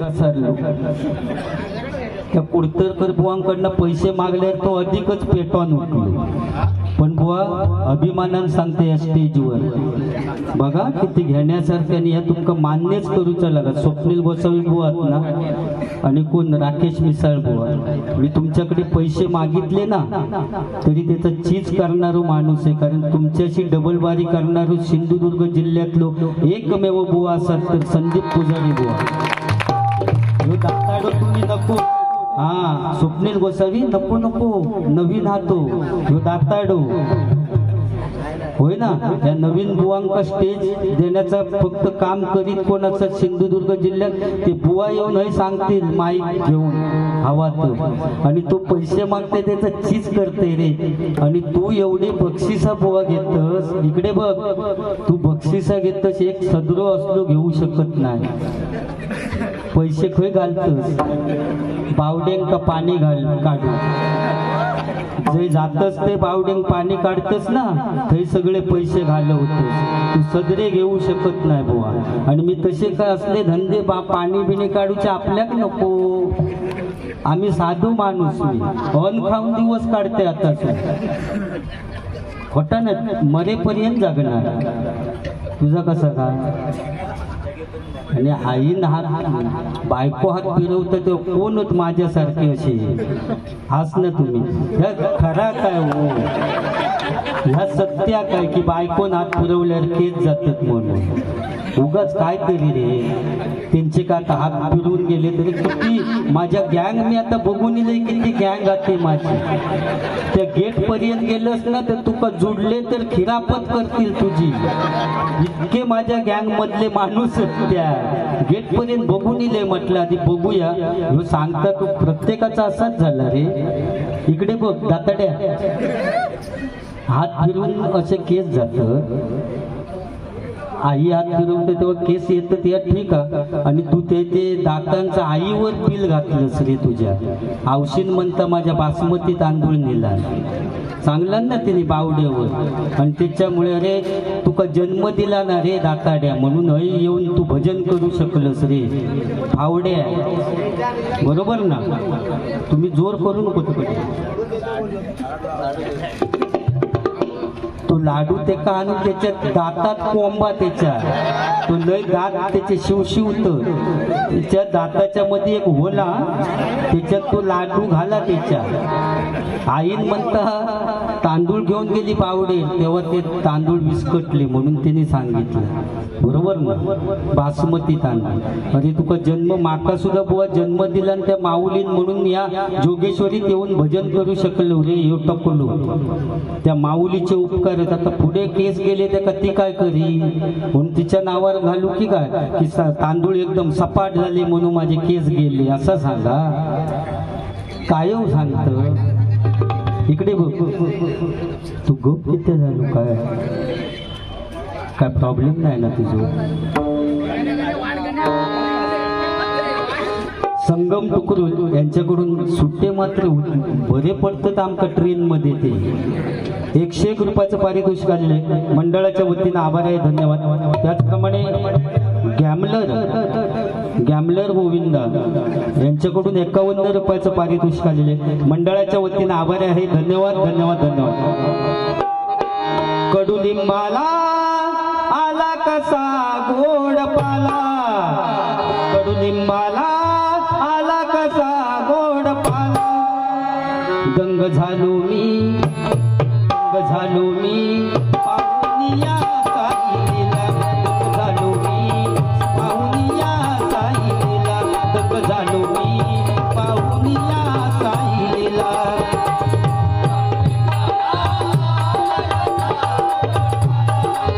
घसरलो त्या कुडतरकर बुवांकडनं पैसे मागले तो अधिकच पेटवून उठलो। पण बुवा अभिमानानं सांगते या स्टेजवर बघा किती घेण्यासारख्याने या तुमका मान्यच करूचा लागत। स्वप्नील गोसावी बुवा ना आणि कोण राकेश मिसाळ बुवा, मी तुमच्याकडे पैसे मागितले ना तरी त्याचा चीज करणारो माणूस आहे, कारण तुमच्याशी डबलबारी करणारो सिंधुदुर्ग जिल्ह्यातलो एकमेव बुवा असत तर संदीप पुजारी बुवा। दाताडो तुम्ही नको, हा स्वप्नील गोसावी नको नको, नवीन हातो ह्यो दाताडो होय ना। या नवीन बुवांका स्टेज देण्याचा फक्त काम करीत कोणाचं सिंधुदुर्ग जिल्ह्यात ते बुवा येऊन हे सांगतील माईक घेऊन हवात आणि तो पैसे मागते त्याचा चीज करते रे। आणि तू एवढी बक्षिसा बुवा घेतस, इकडे बघ तू बक्षिसा घेतस एक सदरो असलो घेऊ शकत नाही, पैसे खय घालतस बावडेंका पाणी काढू जे जातस ते बावडेंग पाणी काढतस ना थै सगळे पैसे घालवतस, तू सदरे घेऊ शकत नाही बुवा। आणि मी तसे काय असले धंदे पाणी बिणी काढूचे आपल्याक नको, आम्ही साधू माणूस मी अन खाऊन दिवस काढते आता खोटा ना मरेपर्यंत जगणार तुझा कसा काय। आणि आईन हात बायको हात फिरवतं ते कोणच माझ्यासारखे असे हाच ना तुम्ही, ह्या खरा काय हो ह्या सत्या काय की बायकोन हात फिरवल्यावर केस जातात म्हणून उगाच काय तरी रे। त्यांचे का आता हात फिरवून गेले तरी किती माझ्या गँग मी आता बघून येईल किती गँग आते माझी, त्या गेट पर्यंत गेलंस ना तर तुका जुडले तर खिरापत करतील तुझी, इतके माझ्या गँग मधले माणूस त्या गेट पर्यंत बघून येईल म्हटलं आधी बघूया ह्यो सांगता तो प्रत्येकाचा असाच झाला रे। इकडे बघ दाताड्या हात फिरवून असे केस जात, आई हात फिरवते तेव्हा केस येतं ते ठीक आहे, आणि तू ते दातांचा आईवर बिल घातलंस रे तुझ्या औषध म्हणता माझ्या बासमती तांदूळ नेला चांगला ना तिने बावड्यावर, आणि त्याच्यामुळे अरे तुका जन्म दिला ना रे दाताड्या म्हणून हय येऊन तू भजन करू शकलस रे फावड्या, बरोबर ना। तुम्ही जोर करून नको तो लाडू ते का आणून त्याच्या दातात कोंबा त्याच्या तो लय दात त्याचे शिवशिवत त्याच्या दाताच्या मध्ये एक होला त्याच्यात तो लाडू घाला त्याच्या। आईन म्हणता तांदूळ घेऊन गेली बावडे तेव्हा ते तांदूळ विस्कटले म्हणून तिने सांगितलं, बरोबर ना बासमती तांदूळ। अरे तुका जन्म माका सुद्धा बुवा जन्म दिला त्या माऊलीन म्हणून या जोगेश्वरीत येऊन भजन करू शकलो रे यो टकलो त्या माऊलीचे उपकार। आता पुढे केस गेले त्या कधी काय करी म्हणून तिच्या नावावर घालू की काय की तांदूळ एकदम सपाट झाले म्हणून माझे केस गेले असं सांगा काय सांगत। इकडे बघ तू गप किती झालो काय प्रॉब्लेम नाही ना तुझं। संगम टुकरू यांच्याकडून सुट्टे मात्र बरे पडतात आमका ट्रेन मध्ये ते 101 रुपयाचं पारितोषिक आलेले मंडळाच्या वतीनं आभार आहे धन्यवाद। त्याचप्रमाणे गॅमलर गोविंदा यांच्याकडून 51 रुपयाचं पारितोषिक आलेले मंडळाच्या वतीनं आभार आहे धन्यवाद धन्यवाद धन्यवाद। कडुलिंबाला आला कसा गोड पाला, कडुलिंबाला आला कसा गोड पाला, गंग झालो मी पाहुनिया साईला, गंग झालो मी पाहुनिया साईला, गंग झालो मी पाहुनिया साईला।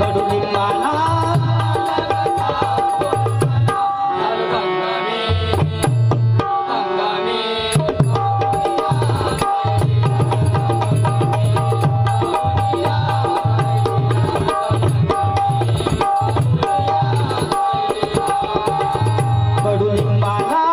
कडुलिंबाला कडुलिंबाला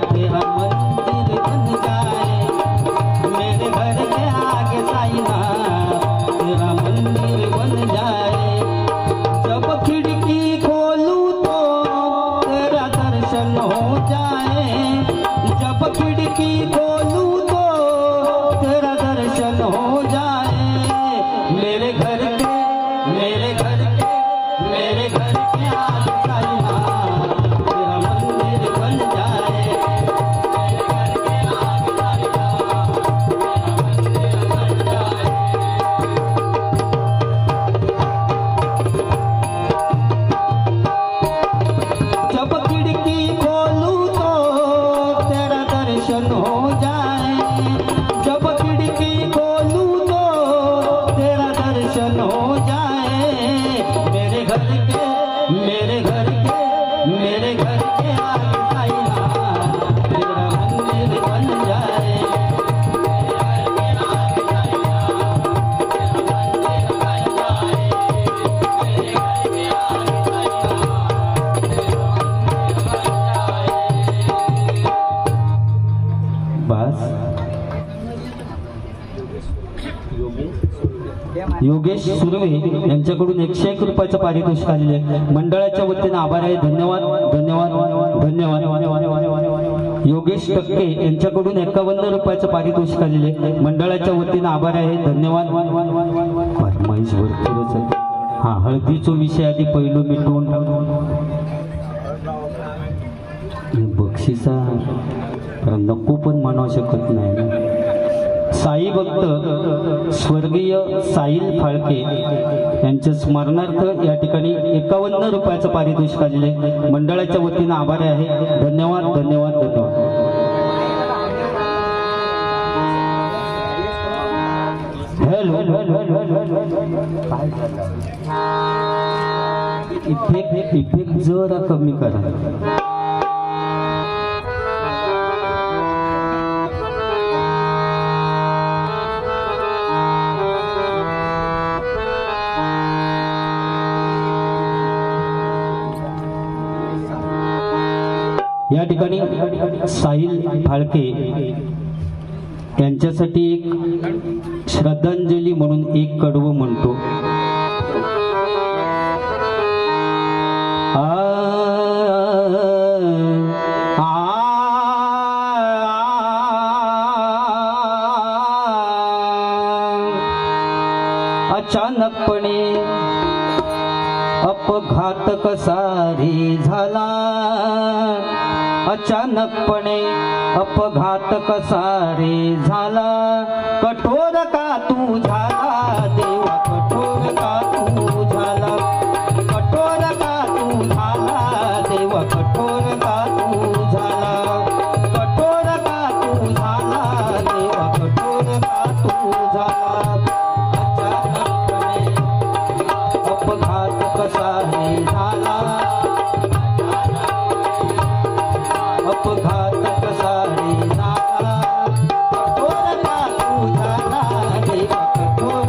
तेरा मंदिर बन जाए, मेरे घर के आगे साईनाथ तेरा मंदिर बन जाए। जब खिड़की खोलूं तो तेरा दर्शन हो जाए, जब खिड़की खोलूं तो तेरा दर्शन हो जाए। मेरे घर के मेरे घर के मेरे घर के आगे साईनाथ तेरा मंदिर बन जाए, मेरे घर के आगे साईनाथ तेरा मंदिर बन जाए। जब खिड़की खोलूं तो तेरा दर्शन हो जाए, जब खिड़की खोलूं तो तेरा दर्शन हो जाए। मेरे घर के मेरे घर के मेरे घर के आगे साईनाथ तेरा मंदिर बन जाए, मेरे घर के आगे साईनाथ तेरा मंदिर बन जाए, मेरे घर के आगे साईनाथ तेरा मंदिर बन जाए। बस योगेश सुर्वे यांच्याकडून 101 रुपयाचं पारितोषिक आलेले आहे। मंडळाच्या वतीने आभार आहे। धन्यवाद धन्यवाद धन्यवाद। योगेश टक्के यांच्याकडून 51 रुपयाचं पारितोषिक आलेले आहे। मंडळाच्या वतीने आभार आहे। धन्यवाद। महेश भरपूरच हा हळदीचा विषय आधी पहिलो मिटवून बक्षिसा नको पण म्हणू शकत नाही। साई भक्त स्वर्गीय साहिल फाळके यांच्या स्मरणार्थ या ठिकाणी 51 रुपयाचं पारितोषिक आलेले मंडळाच्या वतीने आभार आहे। धन्यवाद धन्यवाद धन्यवाद। हेलो इफेक्ट जरा कमी करा। या ठिकाणी साहिल फाळके यांच्यासाठी एक श्रद्धांजली म्हणून एक कडवं म्हणतो। अचानकपणे अपघात कसा रे झाला, अचानकपणे अपघात कसा रे झाला। कठोर का तू झाला देवा, कठोर का तू झाला, कठोर का तू झाला देवा, कठोर का तू झाला, कठोर का तू झाला देवा, कठोर का तू झाला। अचानकपणे अपघात कसा रे झाला, अपघात कसा रे झाला, कठोर का तू झाला देवा, कठोर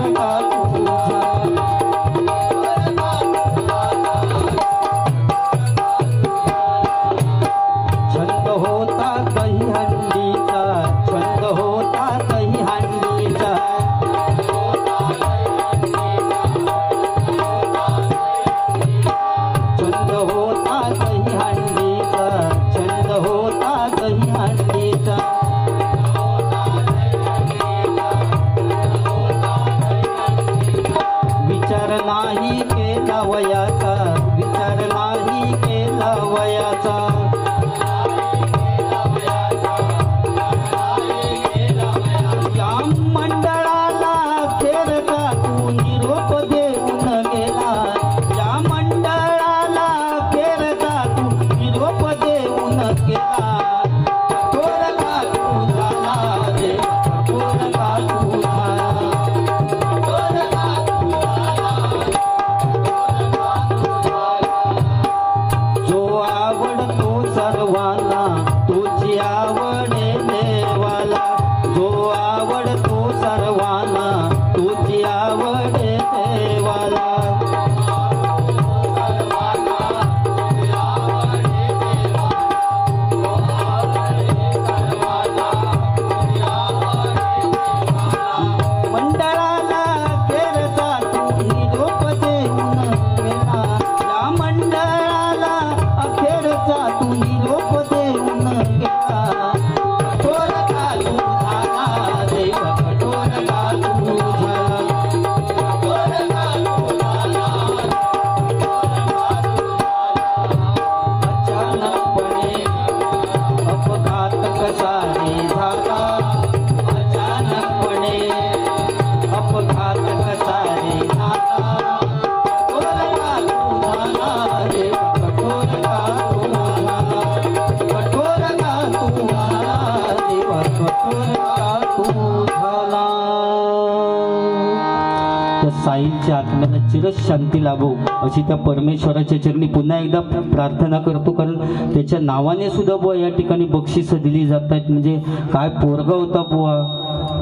आईच्या आत्म्याला चिरच शांती लाभो अशी त्या परमेश्वराच्या चरणी पुन्हा एकदा प्रार्थना करतो. कारण त्याच्या नावाने सुद्धा बुवा या ठिकाणी बक्षिसं दिली जात आहेत. म्हणजे काय पोरगा होता बुवा,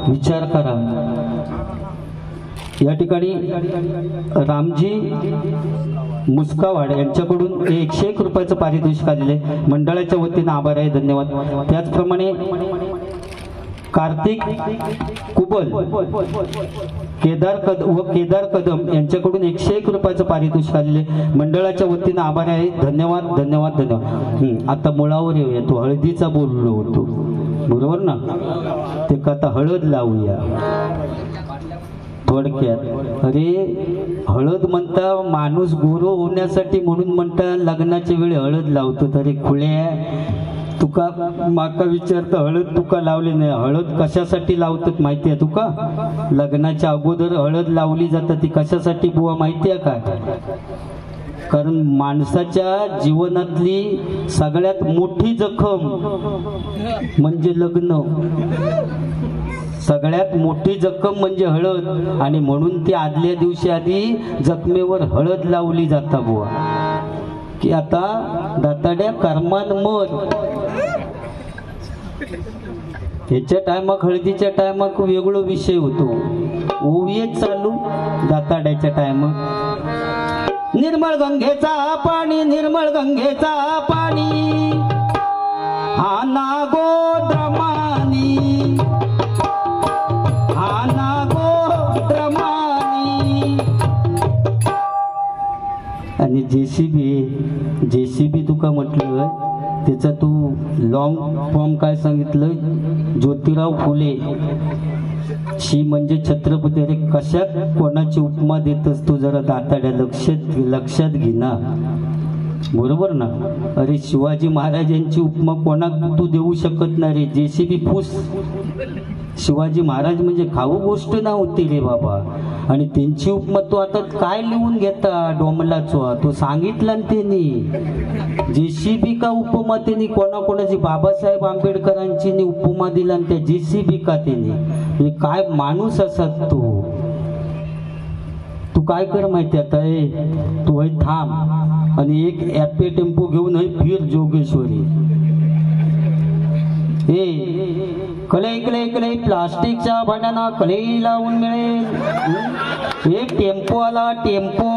विचार करा. या ठिकाणी रामजी मुस्कावाड यांच्याकडून 101 रुपयाचं पारितोषिक आलेले मंडळाच्या वतीनं आभार आहे, धन्यवाद. त्याचप्रमाणे कार्तिक कुबल केदार कदम यांच्याकडून 101 रुपयाचं पारितोषिक आलेले मंडळाच्या वतीनं आभार आहे, धन्यवाद धन्यवाद धन्यवाद. आता मुळावर येऊया. तो हळदीचा बोललो होतो, बरोबर ना? ते का आता हळद लावूया थोडक्यात. अरे हळद म्हणता माणूस गोरो होण्यासाठी म्हणून म्हणता लग्नाच्या वेळी हळद लावतो. तरी खुळ्या तुका माका विचारतं हळद तुका लावली नाही. हळद कशासाठी लावतात माहिती आहे तुका? लग्नाच्या अगोदर हळद लावली जातात. ती कशासाठी बुवा माहिती आहे काय? कारण माणसाच्या जीवनातली सगळ्यात मोठी जखम म्हणजे लग्न. सगळ्यात मोठी जखम म्हणजे हळद, आणि म्हणून ती आदल्या दिवशी आधी जखमेवर हळद लावली जाता बुवा, की आता दाताड्या कर्मान मर. ह्याच्या टायमाक हळदीच्या टायमाक वेगळो विषय होतो. ओवियच चालू दाताड्याच्या टायमाक निर्मळ गंगेचा पाणी, निर्मळ गंगेचा पाणी हा नागोद्रमानी, हा नागोद्रमानी. आणि जेसीबी तुका म्हटलं त्याचा तू लॉंग फॉर्म काय सांगितलं? ज्योतिराव फुले शी म्हणजे छत्रपती. अरे कशात कोणाची उपमा देत असतो जरा दाताड्या लक्षात घे ना, बरोबर ना? अरे शिवाजी महाराजांची उपमा कोणाक तू देऊ शकत नाही रे. जेसीबी फूस. शिवाजी महाराज म्हणजे खाऊ गोष्ट नव्हती रे बाबा. आणि त्यांची उपमा तो आता काय लिहून घेता डोमलाचो? तो सांगितला ना त्यांनी. जेसीबी का उपमा त्यांनी कोणाकोणाची बाबासाहेब आंबेडकरांची उपमा दिला, आणि त्या जेसीबी का त्यांनी. म्हणजे काय माणूस असत तो. तू काय कर माहिती आता, तू हे थांब आणि एक ॲपे टेम्पो घेऊन हे फिर जोगेश्वरी. कले प्लास्टिकच्या भांड्याना कले लावून मिळेल. एक टेम्पो आला, टेम्पो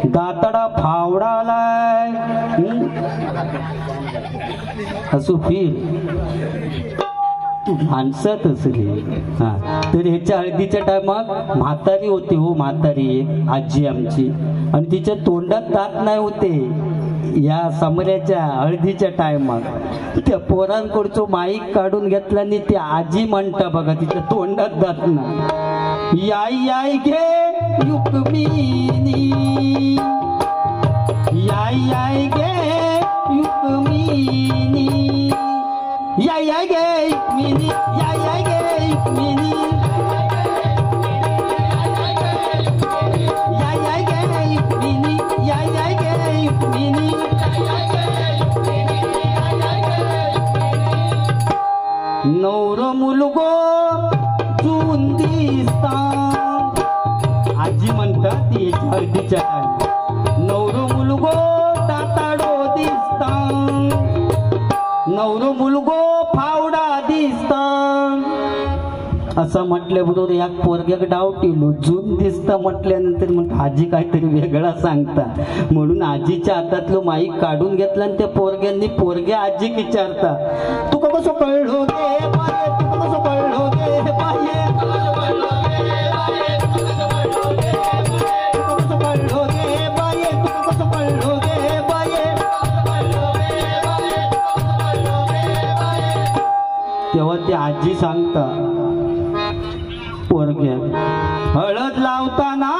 दाताडा फावडा आलाय, असो फिर माणसात असली. हा तर ह्याच्या हळदीच्या टायमात म्हातारी होती हो, म्हातारी एक आजी आमची, आणि तिच्या तोंडात दात नाही होते. या समऱ्याच्या हळदीच्या टायमात त्या पोरांकडचो माईक काढून घेतला आणि ती आजी म्हणता बघा तिच्या तोंडात दात नाही. याय घे युकमिनी, याय घे युकमिनी, याय घे युकमिनी, याय घे युकमिनी, याय घे युकमिनी, याय घे युकमिनी. नवर मुलगो जून दिसता, आजी म्हणतात ती हळदीच्या टायमात. नवर मुलगो दाताडो दिसता, नवर मुलगो फावडा दिसता. असं म्हटल्याबरोबर या पोरग्याक डाव टिलो. जून दिसता म्हटल्यानंतर मग आजी काहीतरी वेगळा सांगता, म्हणून आजीच्या हातातलं माईक काढून घेतला आणि त्या पोरग्यांनी पोरग्या आजी विचारता, तुका कसं कळलो गे बाये, तुका कसं कळलो गे बाये, तुका कसं कळलो गे बाये, तुका कसं कळलो गे बाये, तुका कसं कळलो गे बाये. तेव्हा ती आजी सांगता पोरग्या, हळद लावताना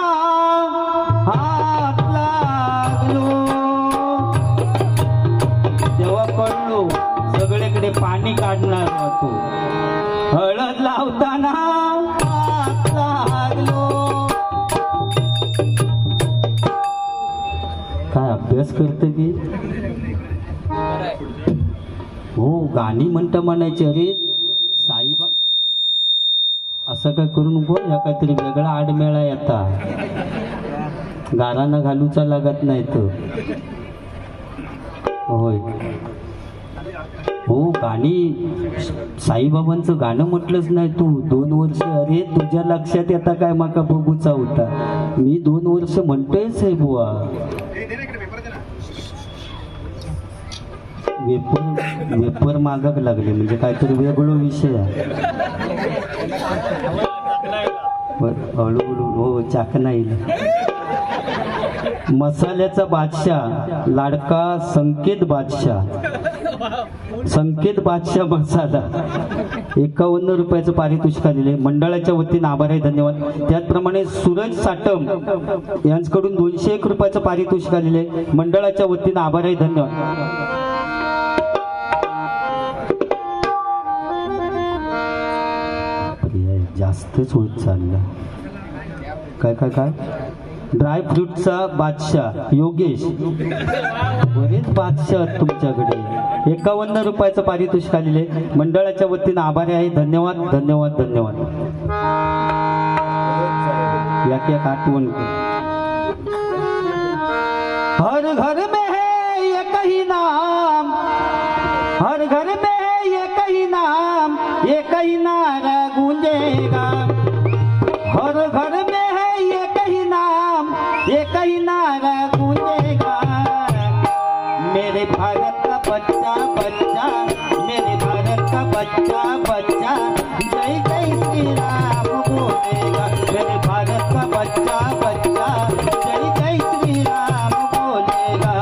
हात लागलो. तेव्हा कळलो सगळीकडे पाणी काढणार होतो. हळद लावताना हात लागलो. काय अभ्यास करते की हो, गाणी म्हणता म्हणायची. अरे साईबा असं काय करू नको या काहीतरी वेगळा आडमेळा येता गारानं घालूचा लागत नाही तर होय हो गाणी साईबाबांचं गाणं म्हटलंच नाही तू 2 वर्ष अरे तुझ्या लक्षात येता काय माका बघूचा होता मी 2 वर्ष म्हणतोयच आहे बुवा वेपर मागक लागले म्हणजे काहीतरी वेगळा विषय आहे हळूहळू हो चाकणा येईल मसाल्याचा बादशाह लाडका संकेत बादशाह मसाला 51 रुपयाचं पारितोषिक दिले मंडळाच्या वतीने आभार आहे धन्यवाद त्याचप्रमाणे सूरज साटम यांच्याकडून 201 रुपयाचं पारितोषिक दिले मंडळाच्या वतीने आभार आहे धन्यवाद जास्तच होत चालला काय काय काय ड्रायफ्रूटचा बादशाह योगेश बरेच बादशाह तुमच्याकडे 51 रुपयाचं पारितोषिक आलेले मंडळाच्या वतीने आभारी आहे धन्यवाद धन्यवाद धन्यवाद एक आठवण हर घर में है एक ही नाम हर घर में है एक ही नारा गूंजेगा हर घर में है एक ही नारा गूंजेगा मेरे भारत का बच्चा बच्चा मेरे भारत का बच्चा बच्चा जय जय श्री राम बोलेगा मेरे भारत का बच्चा बच्चा जय जय श्री राम बोलेगा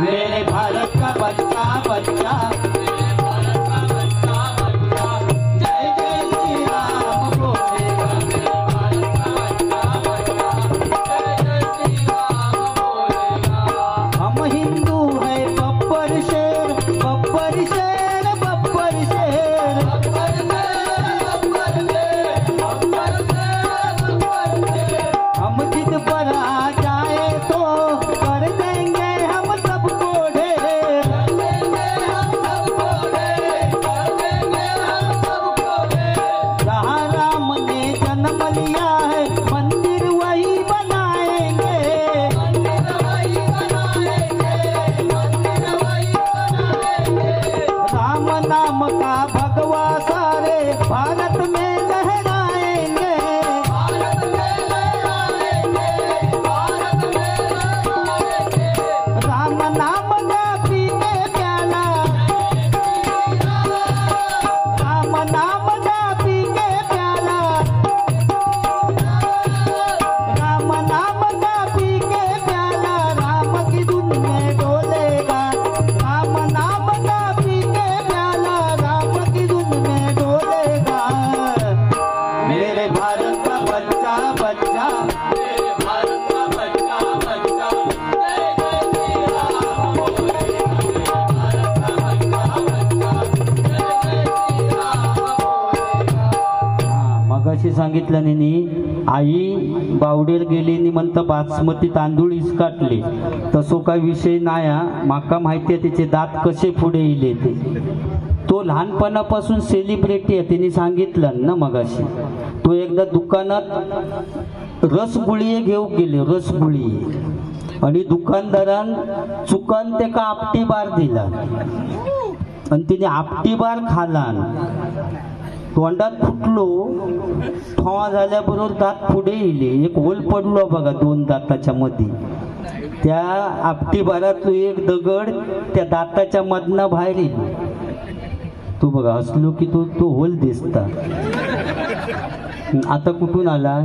मेरे भारत का बच्चा बच्चा जय जय श्री राम बोलेगा हम हिंदू है बब्बर शेर बब्बर शेर बब्बर शेर हम जिद पर आ जाए तो कर देंगे हम सबको ढेर जहाँ राम ने जन्म लिया है मंदिर वही बनाएंगे राम नाम का भगवा सारे भारत में लहराएंगे राम नाम का पी के प्याला राम नाम का पी के प्याला राम नाम का पी के प्याला राम की धुन में डोलेगा राम नाम का पी के प्याला राम की धुन में डोलेगा मेरे भारत का बच्चा बच्चा मेरे भारत का बच्चा बच्चा जय जय श्री राम मगाशी सांगितलं नेनी आई बावडेर गेली नी म्हणतं बासमती तांदूळ इसकाटले तसो काय विषय नाया माका माहिती आहे तिचे दात कसे पुढे येले ते तो लहानपणापासून सेलिब्रिटी आहे तिने सांगितलं ना मगाशी तो एकदा दुकानात रसगुळी घेऊन गेले रसगुळी आणि दुकानदारान चुकान त्याका आपटी बार दिला आणि तिने आपटी बार खाला तोंडात फुटलो फवा झाल्याबरोबर दात पुढे येले एक होल पडलो बघा 2 दाताच्या मध्ये त्या आपटी बारातलो एक दगड त्या दाताच्या मधनं बाहेर येईल तो बघा हसलो की तो होल दिसता आता कुठून आला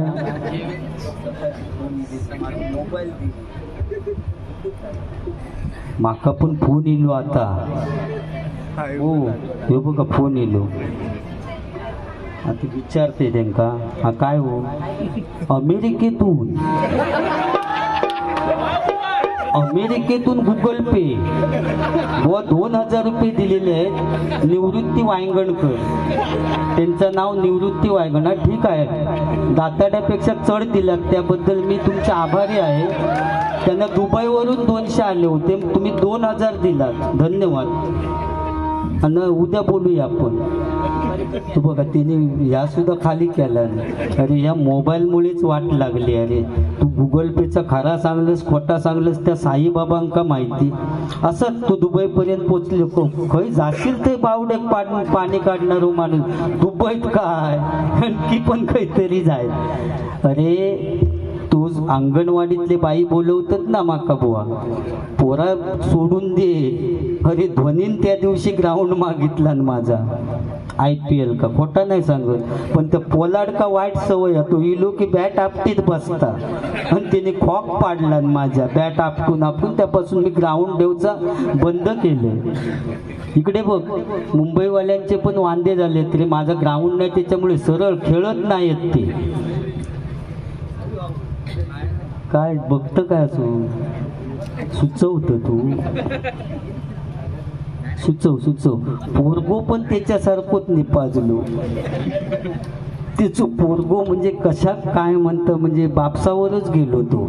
माका पण फोन येलो आता हो हे बघा फोन येलो आता विचारते त्यांका हा काय हो अमेरिकेतून अमेरिकेतून गुगल पे व 2000 रुपये दिलेले आहेत निवृत्ती वायंगणकर. त्यांचं नाव निवृत्ती वायंगण. ठीक आहे, दाताड्यापेक्षा चढ दिलात त्याबद्दल मी तुमचे आभारी आहे. त्यांना दुबईवरून 200 आले होते, तुम्ही 2000 दिलात, धन्यवाद. आणि उद्या बोलूया आपण. तू बघा तिने या सुद्धा खाली केला. अरे या मोबाईलमुळेच वाट लागली. अरे तू गुगल पेचा खरा सांगलस खोटा सांगलस त्या साईबाबांका माहिती. असं तू दुबईपर्यंत पोचले, खय जाशील ते बावडे पाणी काढणार माणूस दुबईत काय आणखी पण काहीतरी जाय. अरे तू अंगणवाडीतले बाई बोलवतात ना माका बुवा, पोरा सोडून दे. अरे ध्वनीन त्या दिवशी ग्राउंड मागितला माझा IPL का, खोटा नाही सांगत. पण त्या पोलाड का वाईट सवय तो इलो की बॅट आपटीत बसता आणि त्याने खॉक पाडला माझ्या बॅट आपटून त्यापासून मी ग्राउंड देवचा बंद केलं. इकडे बघ मुंबईवाल्यांचे पण वांदे झाले तरी माझा ग्राउंड नाही त्याच्यामुळे सरळ खेळत नाहीत ते. काय बघत काय असं सुचवत तू, सुचव पोरगो पण त्याच्यासारखंच निपाजलो. तिचं पोरगो म्हणजे कशा काय म्हणतं म्हणजे बापसावरच गेलो तो.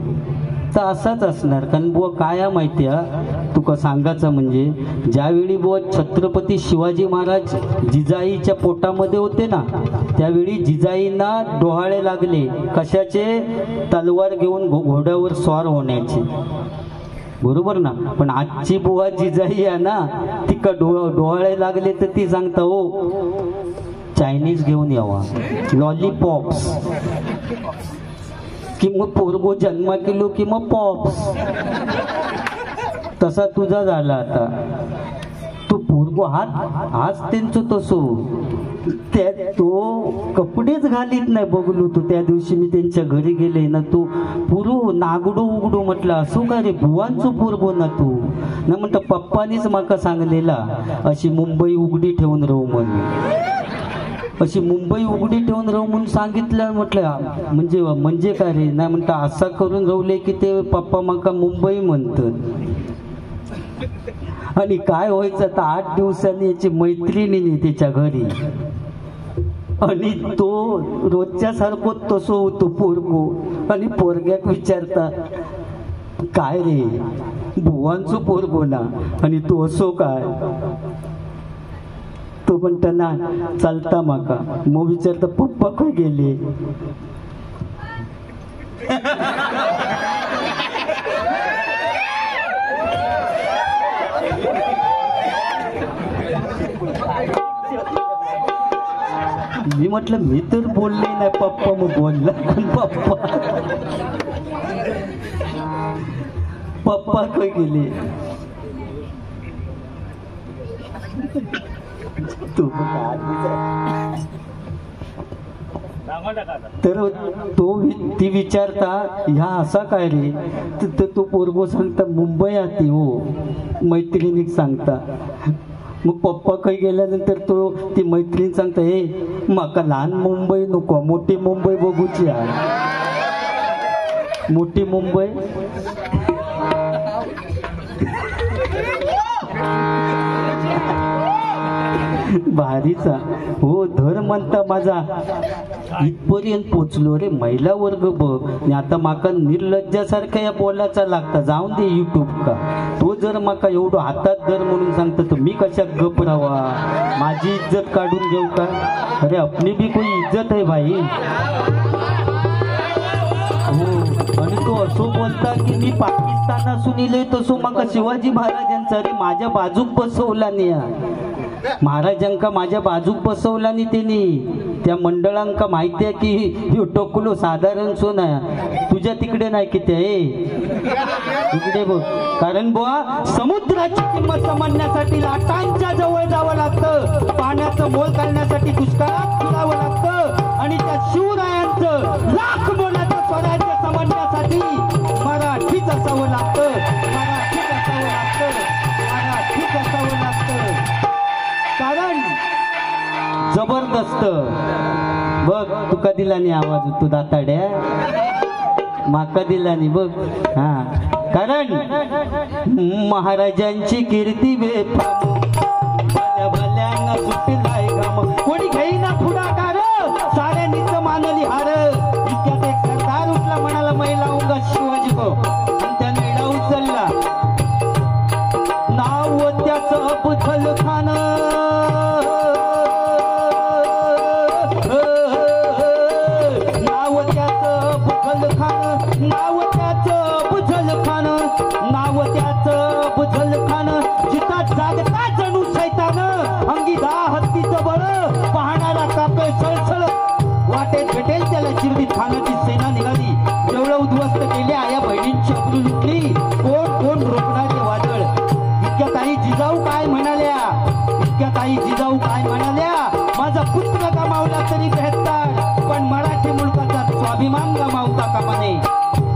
तर असाच असणार. कारण बुवा काय माहिती आहे तुका सांगायचं म्हणजे ज्यावेळी बुवा छत्रपती शिवाजी महाराज जिजाईच्या पोटामध्ये होते ना, त्यावेळी जिजाईंना डोहाळे लागले कशाचे, तलवार घेऊन घोड्यावर स्वार होण्याचे, बरोबर ना. पण आजची बुवा जिजाई आहे ना, तिका डोहाळे लागले तर ती सांगता हो चायनीज घेऊन यावा, लॉलीपॉप्स, कि मग पोरगो जन्मा केलो की मग पॉप्स. तसा तुझा झाला आता. तो पोरगो हाच त्यांचं तसो त्या तो कपडेच घालीत नाही बघलो. तू त्या दिवशी मी त्यांच्या घरी गेले ना, तू पुरू नागडो उघडू म्हटलं असो का रे बुवांचो पोरगो ना तू ना. म्हणतं पप्पानीच माका सांगलेला अशी मुंबई उघडी ठेवून राहू म्हणून, अशी मुंबई उघडी ठेवून राहू म्हणून सांगितलं. म्हटलं म्हणजे काय रे. नाही म्हणता असा करून राहले की ते पप्पा माका मुंबई म्हणतात. आणि काय व्हायचं आता 8 दिवसांनी याची मैत्रिणी त्याच्या घरी, आणि तो रोजच्या सारखो तसो होतो पोरगो. आणि पोरग्याक विचारता काय रे बुवांचो पोरगो ना, आणि तो असो काय. तो म्हणता ना चालता माका. मग विचारता पप्पा खय गेले. मी म्हटलं मी तर बोलले नाही पप्पा. मग बोलला पप्पा खय गेले. तर ती विचारता ह्या असा काय रे. तर तो पोरगो सांगता मुंबई आती हो, मैत्रिणीक सांगता. मग पप्पा काही गेल्यानंतर ती मैत्रीण सांगता हे माका लहान मुंबई नको, मोठी मुंबई बघूची आहे. मोठी मुंबई भारीचा हो धर म्हणता माझा. इथपर्यंत पोचलो रे महिला वर्ग बघ. आणि आता माका निर्लज्जासारखा या बोलायचा लागता. जाऊन दे युट्यूब का. तो जर माका एवढं हातात धर म्हणून सांगता तर मी कशा गप राहावा, माझी इज्जत काढून घेऊ का. अरे अपनी भी कोई इज्जत आहे भाई. हो आणि तो असो बोलता की मी पाकिस्तान असून इले तसो माका शिवाजी महाराजांचा अरे माझ्या बाजूक बसवला नाही. महाराजांका माझ्या बाजूक बसवला नाही त्यांनी. त्या मंडळांका माहिती आहे की ह्यो टोकलो साधारण सोना तुझ्या तिकडे नाही किती आहे तिकडे बघ. कारण बुवा समुद्राची किंमत समजण्यासाठी लाटांच्या जवळ जावं लागतं, पाण्याचं मोल करण्यासाठी दुष्काळात फिरावं लागतं, आणि त्या शिवरायांचं लाख मोलाचं स्वराज्य समजण्यासाठी मराठीच असावं लागतं, मराठीच असावं लागतं, मराठीच असावं लागतं. कारण जबरदस्त बघ तुका दिला नाही आवाज तू दाताड्या माका दिला नाही बघ. हा कारण महाराजांची कीर्ती भल्या भल्यांना सुटलाय घाम कोणी घेईना पुढाकार साऱ्यांनीच मानली हार इतक्यात एक सरदार उठला म्हणाला महिला उंगा शिवाजी को आणि त्याने एडा उचलला नाव त्याचं अफजल खान नाव त्याचं अफजल खान नाव त्याचं अफजल खान नाव त्याचं अफजल खान जिता जागता जणू सैतान अंगी 10 हत्तीचं बळ पाहणारा कापे सळसळ वाटेत भेटेल त्याला चिरडीत खानाची सेना निघाली जेवढं उद्ध्वस्त केले आया बहिणींची अब्रू लुटली कोण रोखणारे वादळ इतक्या ताई जिजाऊ काय म्हणाल्या इतक्या ताई जिजाऊ काय म्हणाल्या माझा पुत्र गमावला तरी बेहत्तर पण मराठी मुलकाचा स्वाभिमान गमावता कामा नये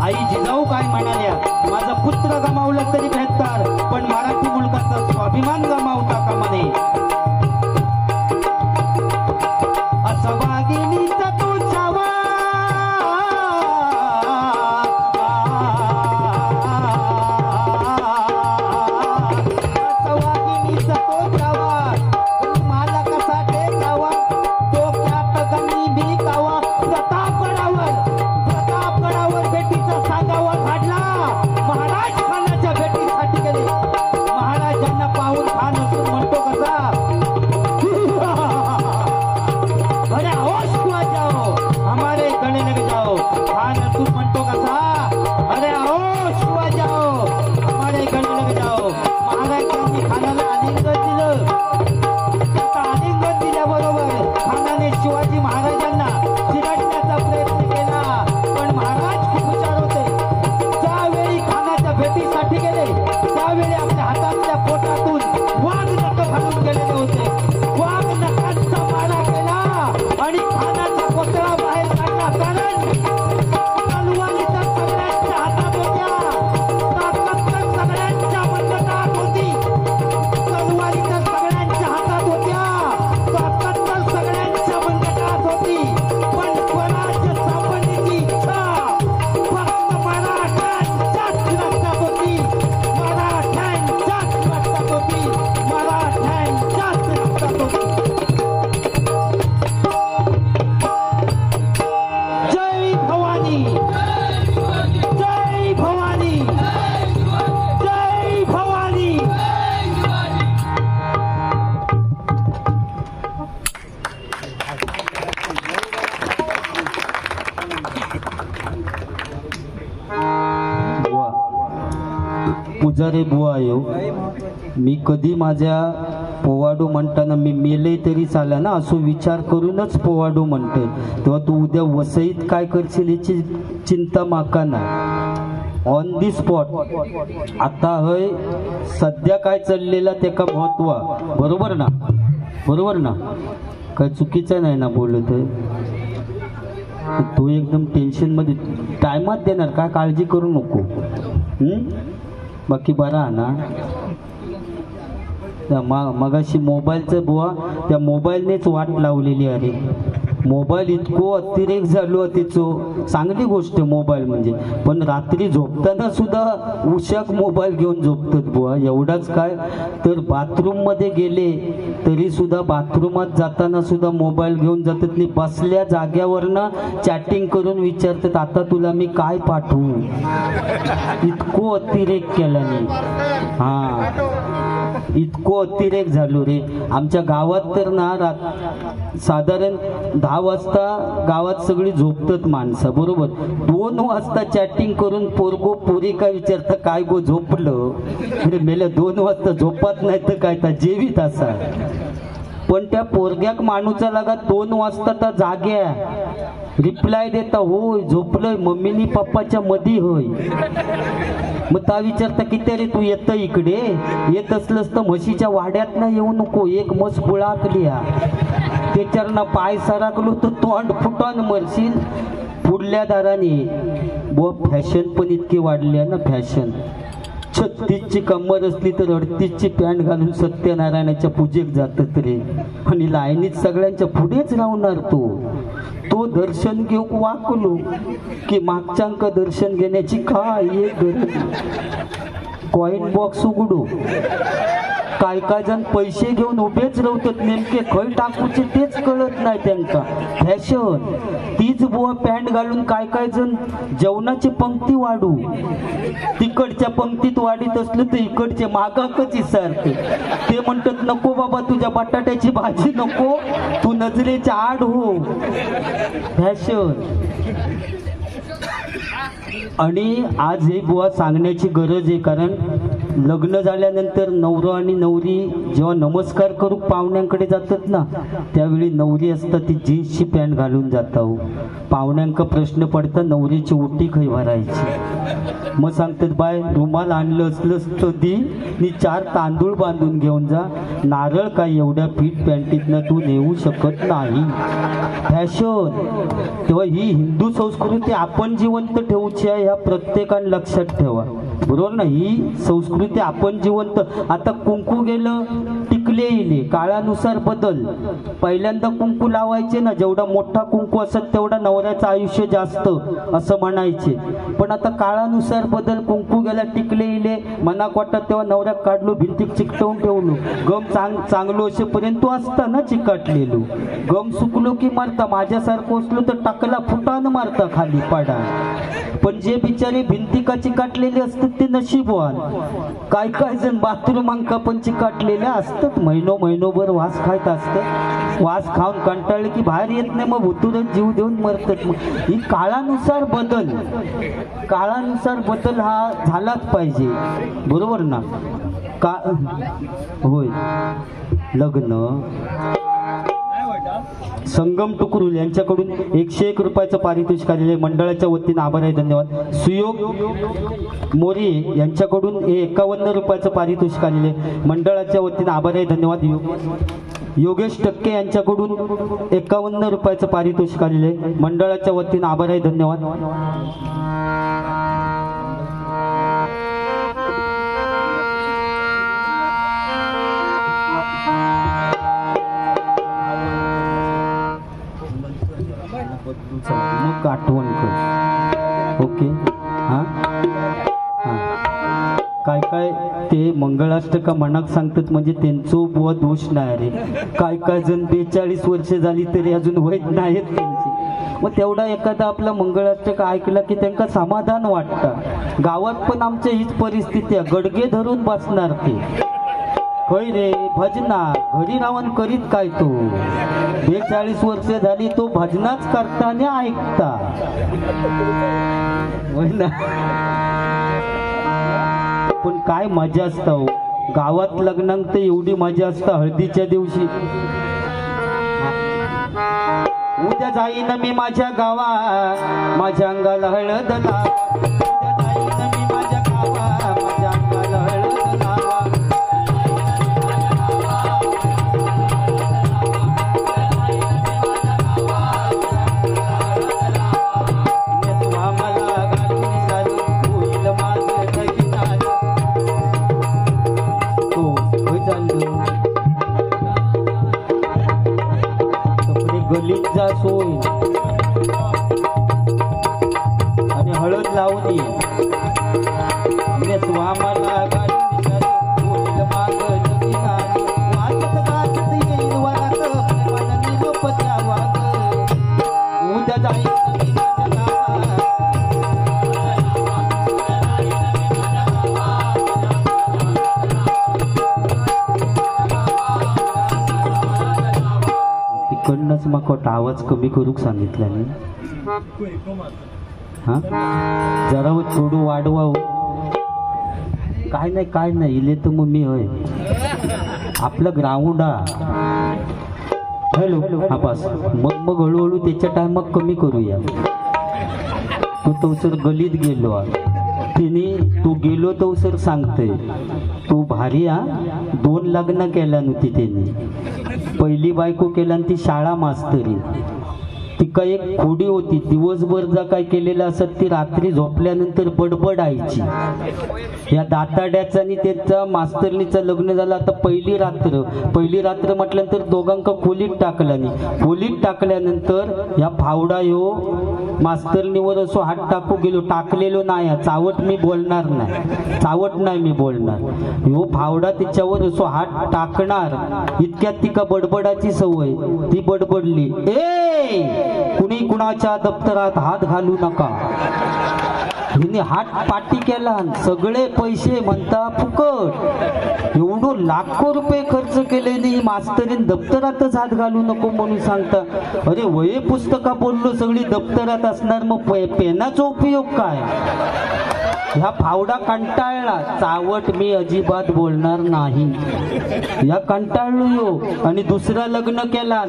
आई जिजाऊ काय म्हणाल्या माझा पुत्र गमावला तरी बेहत्तर पण मराठी मुलकाचा स्वाभिमान गमावता कामा नये असा वाघिणीचा तो छावा असा वाघिणीचा तो छावा मला कसा टेकावा डोक्यात गणी भिकावा प्रतापगडावर भेटीचा सांगावा काढला महाराज खानाच्या भेटीसाठी गेले महाराजांना पाहून खान असून म्हणतो कसा अरे होश हुआ जाओ हमारे गले लग जाओ खान असून म्हणतो कसा अरे होश हुआ जाओ हमारे गले लग जाओ महाराजांनी खानाला आलिंगन दिलं आता आलिंगन दिल्याबरोबर खानाने शिवाजी महाराजांना चिरडण्याचा प्रयत्न केला पण महाराज खूप हुशार होते ज्यावेळी खानाच्या भेटीसाठी गेले त्यावेळी आपल्या हातातल्या पोटातून वाघ नख घालून गेलेले होते वाघ नखांचा मारा केला आणि खानाचा कोतळा बाहेर काढला कारण तलवारी तर सगळ्यांच्या हातात होत्या ताकद तर सगळ्यांच्या मनगटात होती तलवारी तर सगळ्यांच्या हातात होत्या ताकद तर सगळ्यांच्या मनगटात होती पण स्वराज्य स्थापनेची इच्छा फक्त मराठ्यांच्याच रक्तात होती मराठ्यांच्याच रक्तात होती मराठ्यांच्याच रक्तात होती जय भवानी जय भवानी जय भवानी बुवा पुजारी बुवा येऊ मी कधी माझ्या पोवाडो म्हणताना मी मेले तरी चालेल ना असो विचार करूनच पोवाडो म्हणते तेव्हा तू उद्या वसईत काय करशील याची चिंता माका नाही ऑन दी स्पॉट आता हय सध्या काय चाललेला त्याका महत्व बरोबर ना काय चुकीचं नाही ना बोलत तू एकदम टेन्शन मध्ये टायमात देणार काय काळजी करू नको बाकी बरा ना त्या मगाशी मोबाईलचं बुवा त्या मोबाईलनेच वाट लावलेली आहे मोबाईल इतको अतिरेक झालो तिचो चांगली गोष्ट मोबाईल म्हणजे पण रात्री झोपताना सुद्धा उशाक मोबाईल घेऊन झोपतात बुवा एवढाच काय तर बाथरूम मध्ये गेले तरी सुद्धा बाथरूमात जाताना सुद्धा मोबाईल घेऊन जातात नाही बसल्या जाग्यावरनं चॅटिंग करून विचारतात आता तुला मी काय पाठवू इतको अतिरेक केला नाही इतको अतिरेक झालो रे आमच्या गावात तर ना साधारण 10 वाजता गावात सगळी झोपतात माणसं बरोबर 2 वाजता चॅटिंग करून पोरगो पोरी काय विचारतं काय गो झोपलं अरे मेल्या 2 वाजता झोपत नाही तर काय तर जेवीत असा पण त्या पोरग्याक माणूचा लागा 2 वाजता तर जाग्या रिप्लाय देता होय झोपलोय मम्मीनी पप्पाच्या मधी होय मग ता विचारता किती रे तू येत इकडे येत असलंस तर म्हशीच्या वाड्यात ना येऊ नको एक म्हस बुळाकली त्याच्यावर पाय सरकलो तर तोंड फुटून मरशील पुढल्या दाराने बुवा फॅशन पण इतकी वाढली आहे ना फॅशन 36ची कमर असली तर 38ची पॅन्ट घालून सत्यनारायणाच्या पूजेक जातात रे आणि लाईनीत सगळ्यांच्या पुढेच राहणार तो तो दर्शन घेऊक वाकलो की मागच्यांक दर्शन घेण्याची काय एक गरज. कॉइन बॉक्स उघडू, काय काय जण पैसे घेऊन उभेच राहतात, नेमके खय टाकूचे तेच कळत नाही त्यांना. फॅशन तीच बुवा पॅन्ट घालून काय काय जण जेवणाची पंक्ती वाढू, तिकडच्या पंक्तीत वाढीत असलं तर इकडचे मागाकच विचारते. ते म्हणतात नको बाबा तुझ्या बटाट्याची भाजी नको, तू नजरेच्या आड हो. फॅशन. आणि आज हे बुवा सांगण्याची गरज आहे, कारण लग्न झाल्यानंतर नवरा आणि नवरी जेव्हा नमस्कार करू पाहुण्यांकडे जातात ना, त्यावेळी नवरी असतात ती जीन्सची पॅन्ट घालून जाता. पाहुण्यांका प्रश्न पडता नवरीची ओटी खै भरायची. मग सांगतात बाय रुमाल आणलं असलंच तर दी नी 4 तांदूळ बांधून घेऊन जा, नारळ काय एवढ्या फिट पॅन्टीतनं तू नेऊ शकत नाही. फॅशन. तेव्हा ही हिंदू संस्कृती आपण जिवंत ठेवूची आहे, ह्या प्रत्येकाने लक्षात ठेवा. बरोबर ना. ही संस्कृती आपण जिवंत. आता कुंकू गेलं, टिकले येले, काळानुसार बदल. पहिल्यांदा कुंकू लावायचे ना, जेवढा मोठा कुंकू असत तेवढा नवऱ्याचं आयुष्य जास्त असं म्हणायचे. पण आता काळानुसार बदल, कुंकू गेला, टिकले येले, मनाक वाटत तेव्हा नवऱ्यात काढलो, भिंतीक चिकटवून ठेवलो. गम चांगलो असेपर्यंत तो असता ना चिकटलेलो. गम सुकलो की मारता, माझ्यासारखं असलो तर टाकला फुटानं मारता खाली पाडा. पण जे बिचारे भिंतिका चिकाटलेले असतात ते नशीबवान. काय काय जण बाथरूमांका पण चिकाटलेल्या असतात, महिनोभर वास खायत असतात. वास खाऊन कंटाळले की बाहेर येत नाही, मग भुतूरच जीव देऊन मरतात. ही काळानुसार बदल हा झालाच पाहिजे. बरोबर ना. का होय. लग्न संगम टुकरुल यांच्याकडून 101 रुपयाचं पारितोषिक आलेले, मंडळाच्या वतीने आभार आहे, धन्यवाद. सुयोग मोरे यांच्याकडून 51 रुपयाचं पारितोषिक आलेले, मंडळाच्या वतीने आभार आहे, धन्यवाद. योगेश टक्के यांच्याकडून 51 रुपयाचं पारितोषिक आलेले, मंडळाच्या वतीने आभार आहे, धन्यवाद. मग आठवण कर. ओके. हां हां. काय काय ते मंगळाष्टका मनाक सांगतात म्हणजे त्यांचं बुवा दोष नाही रे. काय काय जण 42 वर्ष झाली तरी अजून वैध नाहीत त्यांची. मग तेवढा एखादा आपला मंगळाष्टक ऐकला की त्यांना समाधान वाटतं. गावात पण आमच्या हीच परिस्थिती आहे, गडगे धरून बसणार ते. होय रे भजना घरी रावण करीत काय तो. 42 वर्ष झाली तो भजनाच करता आणि ऐकता. होय ना. पण काय मजा असता हो गावात लग्नात, तर एवढी मजा असता. हळदीच्या दिवशी उद्या जाईन मी माझ्या गावा, माझ्या अंगाला हळद लावा. उद्या जाईन मी माझ्या गावा, माझ्या अंगाला हळद लावा. गलीचा सोय आणि हळद लावणी. स्वामाला उद्या जाईल तिकडनंच मग आवाज कमी करूक सांगितलं नाही. हा जरा थोडं वाढवा. काय नाही इले तर मग मी होय आपलं ग्राउंड हा. हॅलो हा पास. मग हळूहळू त्याच्या टायमात कमी करूया. तो सर गलीत गेलो तिने, तू गेलो तो सर सांगतोय तू भारी हा. 2 लग्न केल्या नव्हती त्यांनी. पहिली बायको केला ती शाळा मास्तरी. ती तिका एक खोडी होती, दिवसभर जा काय केलेलं असत ती रात्री झोपल्यानंतर बडबडायची. या दाताड्याचा आणि त्याचा मास्तरनीचं लग्न झालं. आता पहिली रात्र म्हटल्यानंतर दोघांका खोलीत टाकला नाही. खोलीत टाकल्यानंतर या फावडा ह्यो मास्तरनीवर असो हात टाकू गेलो, टाकलेलो नाही, चावट मी बोलणार ह्यो फावडा तिच्यावर असो हात टाकणार. इतक्यात तिका बडबडाची सवय, ती बडबडली, ए कुणी कुणाच्या दप्तरात हात घालू नका. हिने हात पाटी केला, सगळे पैसे म्हणता फुकट. एवढं लाखो रुपये खर्च केले नाही, मास्तरीन दप्तरातच हात घालू नको म्हणून सांगता. अरे वये पुस्तका बोललो सगळी दप्तरात असणार, मग पेनाचा उपयोग काय. ह्या फावडा कंटाळला, चावट मी अजिबात बोलणार नाही. या कंटाळलो यो आणि दुसरा लग्न केला,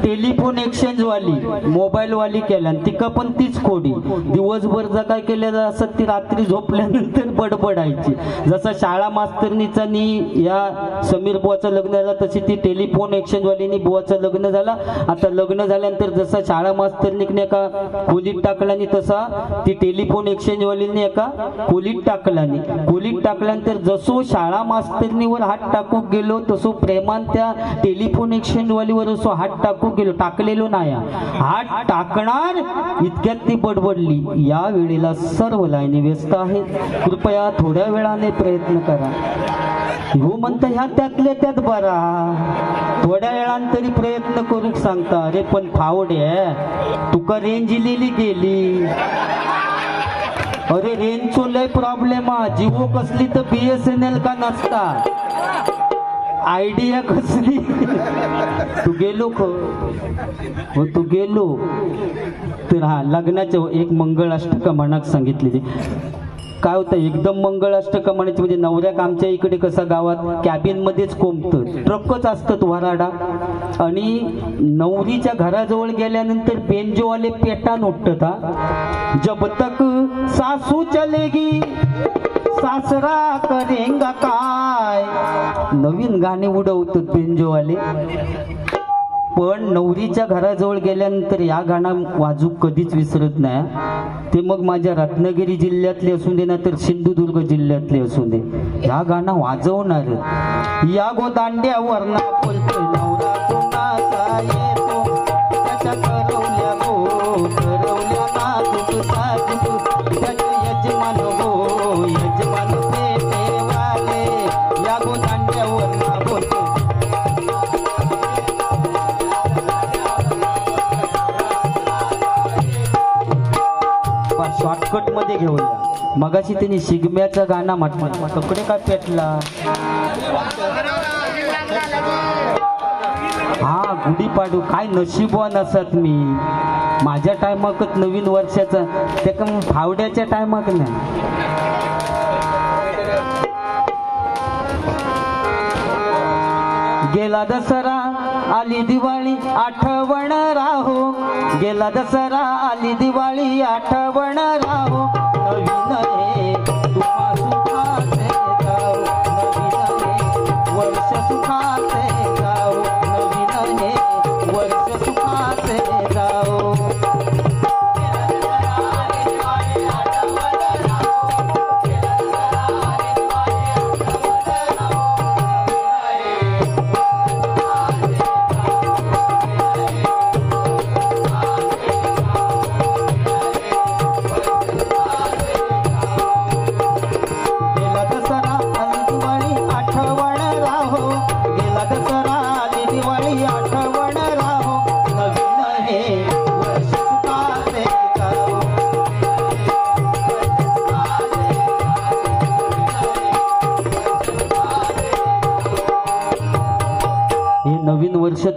टेलिफोन एक्सचेंज वाली, मोबाईल वाली केला. तिका पण तीच खोडी, दिवसभर जा काय केलेलं असत ती रात्री झोपल्यानंतर बडबडायची. जसं शाळा मास्तरनीचा नी या समीर बुवाचं लग्न झालं तशी ती टेलिफोन एक्सचेंज वालीनी बुवाचं लग्न झालं. आता लग्न झाल्यानंतर जसा शाळा मास्तरनीने एका खोलीत टाकला आणि तसा ती टेलिफोन एक्सचेंज वालीने एका खोलीत टाकल्यानंतर जसो शाळा मास्तरणीवर हात टाकू गेलो तसो प्रेमान त्या टेलिफोन एक्सचेंज वालीवर असो हात टाकू गेलो, टाकलेलो नाही. हात टाकणार इतक्यात ती बडबडली. या वेळेला सर्व लाईनी व्यस्त आहेत, कृपया थोड्या वेळाने प्रयत्न करा. हो म्हणता ह्या त्यातल्या त्यात बरा, थोड्या वेळांतरी प्रयत्न करू सांगता. अरे पण फावडे तुका रेंज लिहिली गेली. अरे रेंजचो लय प्रॉब्लेम हा. जिओ कसली तर BSNL का नसता, आयडिया कसली. तू गेलो हो, तू गेलो तर हा लग्नाचं एक मंगळाष्टका म्हणत सांगितलेली. काय होतं, एकदम मंगळाष्टका म्हणायचं म्हणजे नवऱ्याक आमच्या इकडे कसं गावात कॅबिन मध्येच कोंबतं, ट्रकच असतात वराडा. आणि नवरीच्या घराजवळ गेल्यानंतर बेंजोवाले पेटान उठतात. हा जब तक सासू चलेगी सासरा करेंगा काय, नवीन गाणे उडवतात बेंजोवाले. पण नवरीच्या घराजवळ गेल्यानंतर या गाणं वाजू कधीच विसरत नाही. ते मग माझ्या रत्नागिरी जिल्ह्यातले असू दे ना तर सिंधुदुर्ग जिल्ह्यातले असू दे, ह्या गाणं वाजवणार. या गो दांड्यावर ना बोलतोय नवरा कोणाचा येतो, त्याच्या करवल्या गो करवल्या ना दुख साधू, त्याचे यजमान गो यजमान पेटेवाले. या गो दांड्यावर ना बोलतोय. शॉर्टकट मध्ये घेऊया. मगाशी त्यांनी शिगम्याचा गाणं म्हटलं, कपडे काय पेटला. हा गुढीपाडू काय नशीबवान असत मी. माझ्या टायमाकच नवीन वर्षाचा, ते का फावड्याच्या टायमाक नाही. गेला दसरा आली दिवाळी आठवण राहो, गेला दसरा आली दिवाळी आठवण राहो. नवीन हे तुम्हा सुखाचे गाव, नवीन हे वर्ष सुखाचे गाव, नवीन हे वर्ष सुखाचे गाव.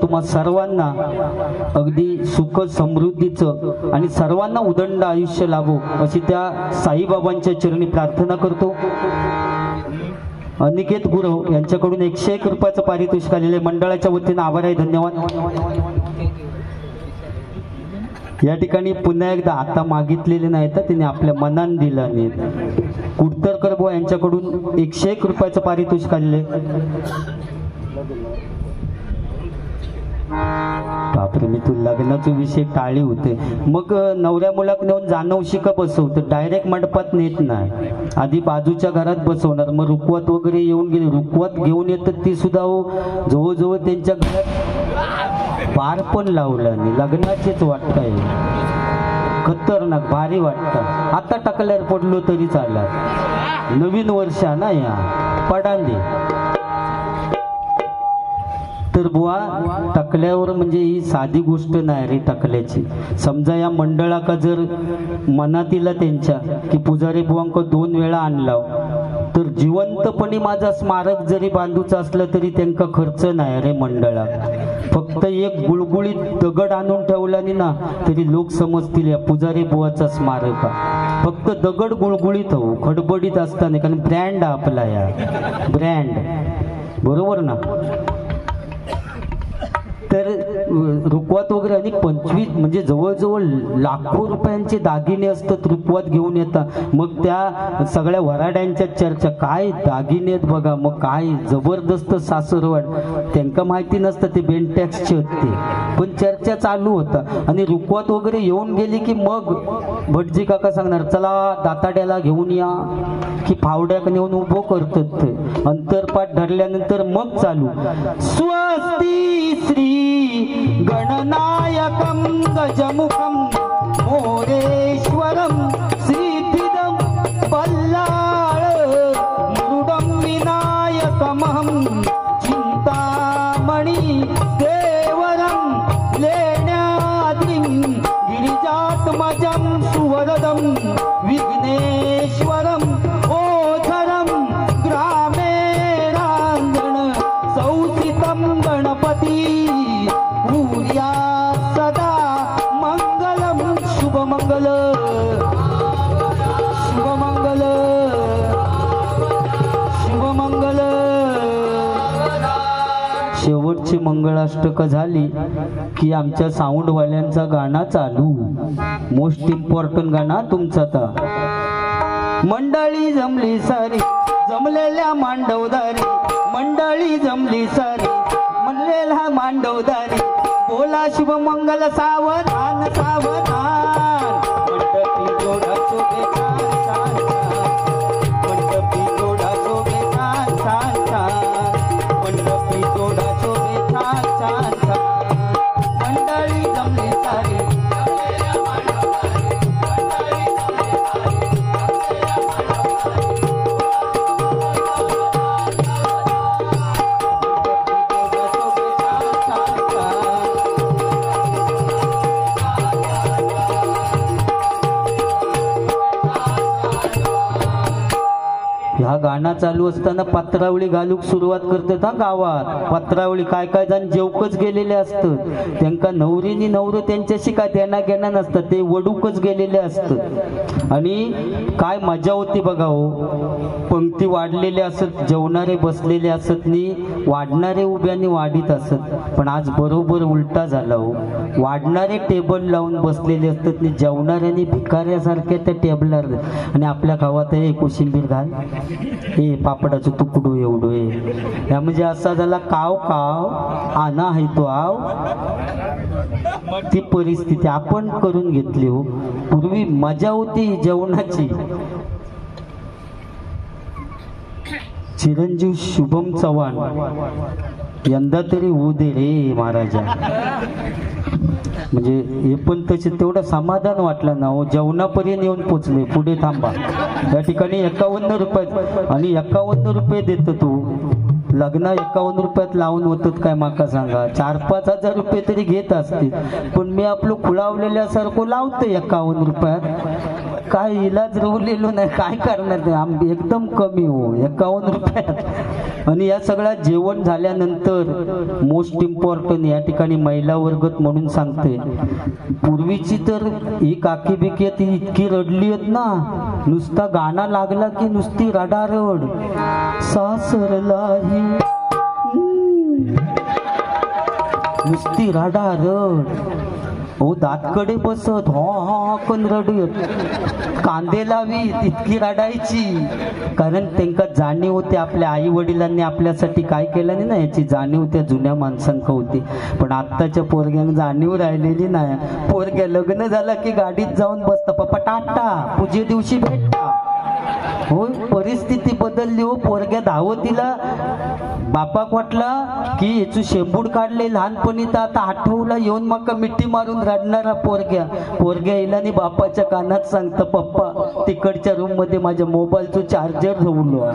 तुम्हा सर्वांना अगदी सुख समृद्धीचं आणि सर्वांना उदंड आयुष्य लाभो अशी त्या साईबाबांच्या चरणी प्रार्थना करतो. अनिकेत गुरव यांच्याकडून 101 रुपयाचं पारितोषिक आलेले मंडळाच्या वतीने आभार आहे, धन्यवाद. या ठिकाणी पुन्हा एकदा आता मागितलेले नाहीत, त्यांनी आपल्या मनान दिलं नाही. कुडतरकर बुवा यांच्याकडून 101 रुपयाचं पारितोषिक आलेले. बापरे, मी तू लग्नाचा विषय टाळी होते. मग नवऱ्या मुलाक नेऊन जानवशी का बसवतं, डायरेक्ट मंडपात नेत नाही, आधी बाजूच्या घरात बसवणार. मग रुखवत वगैरे येऊन गेली, रुखवत घेऊन येतात ती सुद्धा जवळजवळ त्यांच्या घरात बार पण लावला नाही. लग्नाचेच वाटतंय, खतरनाक भारी वाटतं. आता टाकल्यावर पडलो तरी चालत, नवीन वर्ष ना या पडांदे. तर बुवा टकल्यावर म्हणजे ही साधी गोष्ट नाही रे टकल्याची. समजा या मंडळाका जर मनातीला त्यांच्या की पुजारी बुवांक 2 वेळा आणला, तर जिवंतपणे माझा स्मारक जरी बांधूचा असलं तरी त्यांका खर्च नाही रे मंडळाक. फक्त एक गुळगुळीत दगड आणून ठेवला ना तरी लोक समजतील या पुजारी बुवाचा स्मारक. फक्त दगड गुळगुळीत हो, खडबडीत असताना, कारण ब्रँड आपला या ब्रँड, बरोबर ना. तर रुखवत वगैरे आणि 25 म्हणजे जवळजवळ लाखो रुपयांचे दागिने असतात रुखवत घेऊन येतात. मग त्या सगळ्या वराड्यांच्या चर्चा, काय दागिने आहेत बघा, मग काय जबरदस्त सासरवाड. त्यांना माहिती नसतं ते बेंटॅक्सचे होते, पण चर्चा चालू होता. आणि रुखवत वगैरे येऊन गेली की मग भटजी काका सांगणार, चला दाताड्याला घेऊन या, की फावड्याक नेऊन उभं करतात. ते अंतरपाठ धरल्यानंतर मग चालू, स्वस्ती श्री गणनायकं गजमुखं मोरेश्वरं सिद्धिदं बल्लाळ मृडं विनायकमहं चिंतामणि देवरं लेण्याद्रिं गिरिजात्मजं सुवरदं विघ्नेश्वरं ओझरं ग्रामेरांगण सौसितं गणपती पूर्या सदा मंगलम शुभमंगल शुभमंगल शुभमंगल. शेवटची मंगळाष्टक झाली की आमच्या साऊंडवाल्यांचा गाणं चालू, मोस्ट इम्पॉर्टंट गाणं तुमचा. तर मंडळी जमली सारी, जमलेल्या मांडवदारी, मंडळी जमली सारी, म्हणलेला मांडवदारी, बोला शुभमंगल सावधान सावधान. मंडपी जोडा शोभे छान छान छान, मंडपी जोडा शोभे छान छान छान, मंडपी जोडा शोभे छान छान छान. मंडळी जमली सारी, हा गाणं चालू असताना पत्रावळी घालूक सुरुवात करतात. हा गावात पत्रावळी काय काय जण जेवकच गेलेले असतात, त्यांका नवरीनी नवरं त्यांच्याशी काय देणा घेणं नसतं, ते वडूकच गेलेले असतात. आणि काय मजा होती बघा हो, पंक्ती वाढलेले असत, जेवणारे बसलेले असत नी वाढणारे उभ्याने वाढीत असत. पण आज बरोबर उलटा झाला हो, वाढणारे टेबल लावून बसलेले असतात नी जेवणाऱ्यांनी भिकाऱ्यासारख्या त्या टेबलवर. आणि आपल्या गावात कोशिंबीर घाल, हे पापडाचं तुकडू एवढं आहे, या म्हणजे असा झाला काव काव आना आहे तो आव. ती परिस्थिती आपण करून घेतली हो. पूर्वी मजा होती जेवणाची. चिरंजीव शुभम चव्हाण यंदा तरी होऊ दे रे महाराजा. म्हणजे हे पण तसे तेवढं समाधान वाटलं ना हो, जेवणापर्यंत येऊन पोचले. पुढे थांबा, या ठिकाणी 51 रुपये आणि 51 रुपये देतो तू. लग्न 51 रुपयात लावून होतात काय माका सांगा, 4-5 हजार रुपये तरी घेत असतील. पण मी आपलं खुळावलेल्यासारखं लावतो 51 रुपयात. काय इलाज रवलेलो नाही, काय करणार नाही, एकदम कमी हो 51 रुपयात. आणि या सगळ्या जेवण झाल्यानंतर मोस्ट इम्पॉर्टंट या ठिकाणी महिला वर्गत म्हणून सांगते, पूर्वीची तर ही काकी बिकी ती इतकी रडली आहेत ना, नुसता गाणा लागला की नुसती रडारड. सासरलाही नुसती रडारड. ओ दातकडे बसत हा कन रडत कांदे लावीत इतकी रडायची, कारण त्यांना जाणीव होते आपल्या आई वडिलांनी आपल्यासाठी काय केलं नाही ना याची जाणीव त्या जुन्या माणसांक होती. पण आत्ताच्या पोरग्यांना जाणीव राहिलेली नाही. पोरग्या लग्न झालं की गाडीत जाऊन बसतं, पप्पा टाटा पूजे दिवशी भेटता. हो परिस्थिती बदलली हो. पोरग्या धावतीला बापाक वाटला की याचं शेंबूड काढले लहानपणी, तर आता आठवला येऊन मग मिठी मारून रडणारा पोरग्या येईल आणि बापाच्या कानात सांगतं, पप्पा तिकडच्या रूम मध्ये माझ्या मोबाईलचं चार्जर ठेवलो,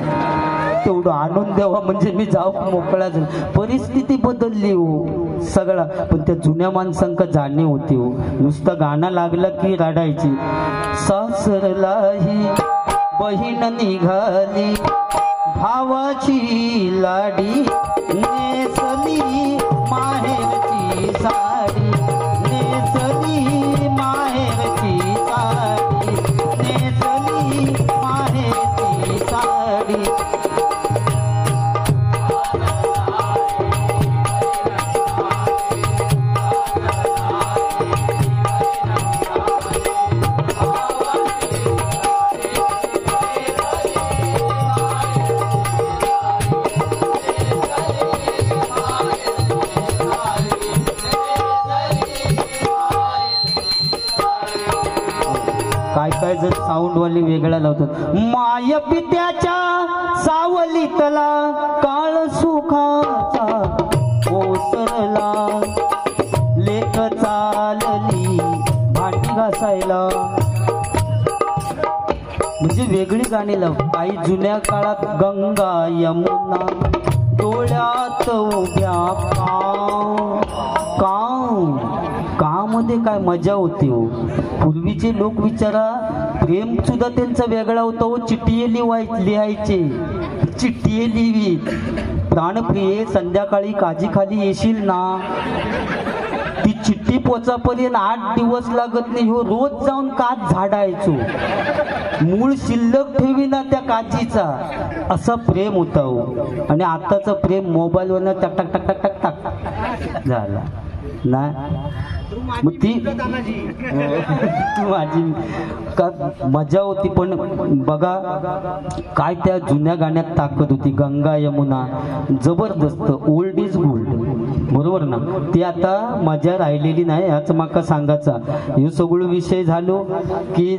तेवढं आणून द्यावा म्हणजे मी जाऊ मोकळा झालो. परिस्थिती बदलली हो सगळा. पण त्या जुन्या माणसांका जाणीव होती हो. नुसतं गाणं लागलं की रडायची. सासरलाही बहीण निघाली भावाची लाडी, नेसली माहेरची साडी, नेसली माहेरची साडी, नेसली माहेरची साडी. काय जर साऊंड वाली वेगळा लावतात. माय पित्याच्या सावलीतला काळ सुखाचा ओसरला, लेख चालली भांडी घासायला. म्हणजे वेगळी गाणी लाव. काही जुन्या काळात गंगा यमुना डोळ्यात उभ्या का मध्ये काय मजा होती हो. पूर्वीचे लोक विचारा प्रेम सुद्धा त्यांचा वेगळा होता हो. चिठ्ठी लिहायचे, चिठ्ठी लिहिली, प्राणप्रिये संध्याकाळी काजी खाली येशील ना. ती चिठ्ठी पोचापर्यंत 8 दिवस लागत नाही हो. रोज जाऊन काच झाडायचो, मूळ शिल्लक ठेवी ना त्या काचीचा. असा प्रेम होता हो. आणि आताचं प्रेम मोबाईलवर टक टक टक टक टक टक झाला ना. मग ती माझी का मजा होती. पण बघा काय त्या जुन्या गाण्यात ताकद होती. गंगा यमुना जबरदस्त, ओल्ड इज गोल्ड, बरोबर ना. ती आता मजा राहिलेली नाही. ह्याच माका सांगायचा हे सगळं विषय झालो की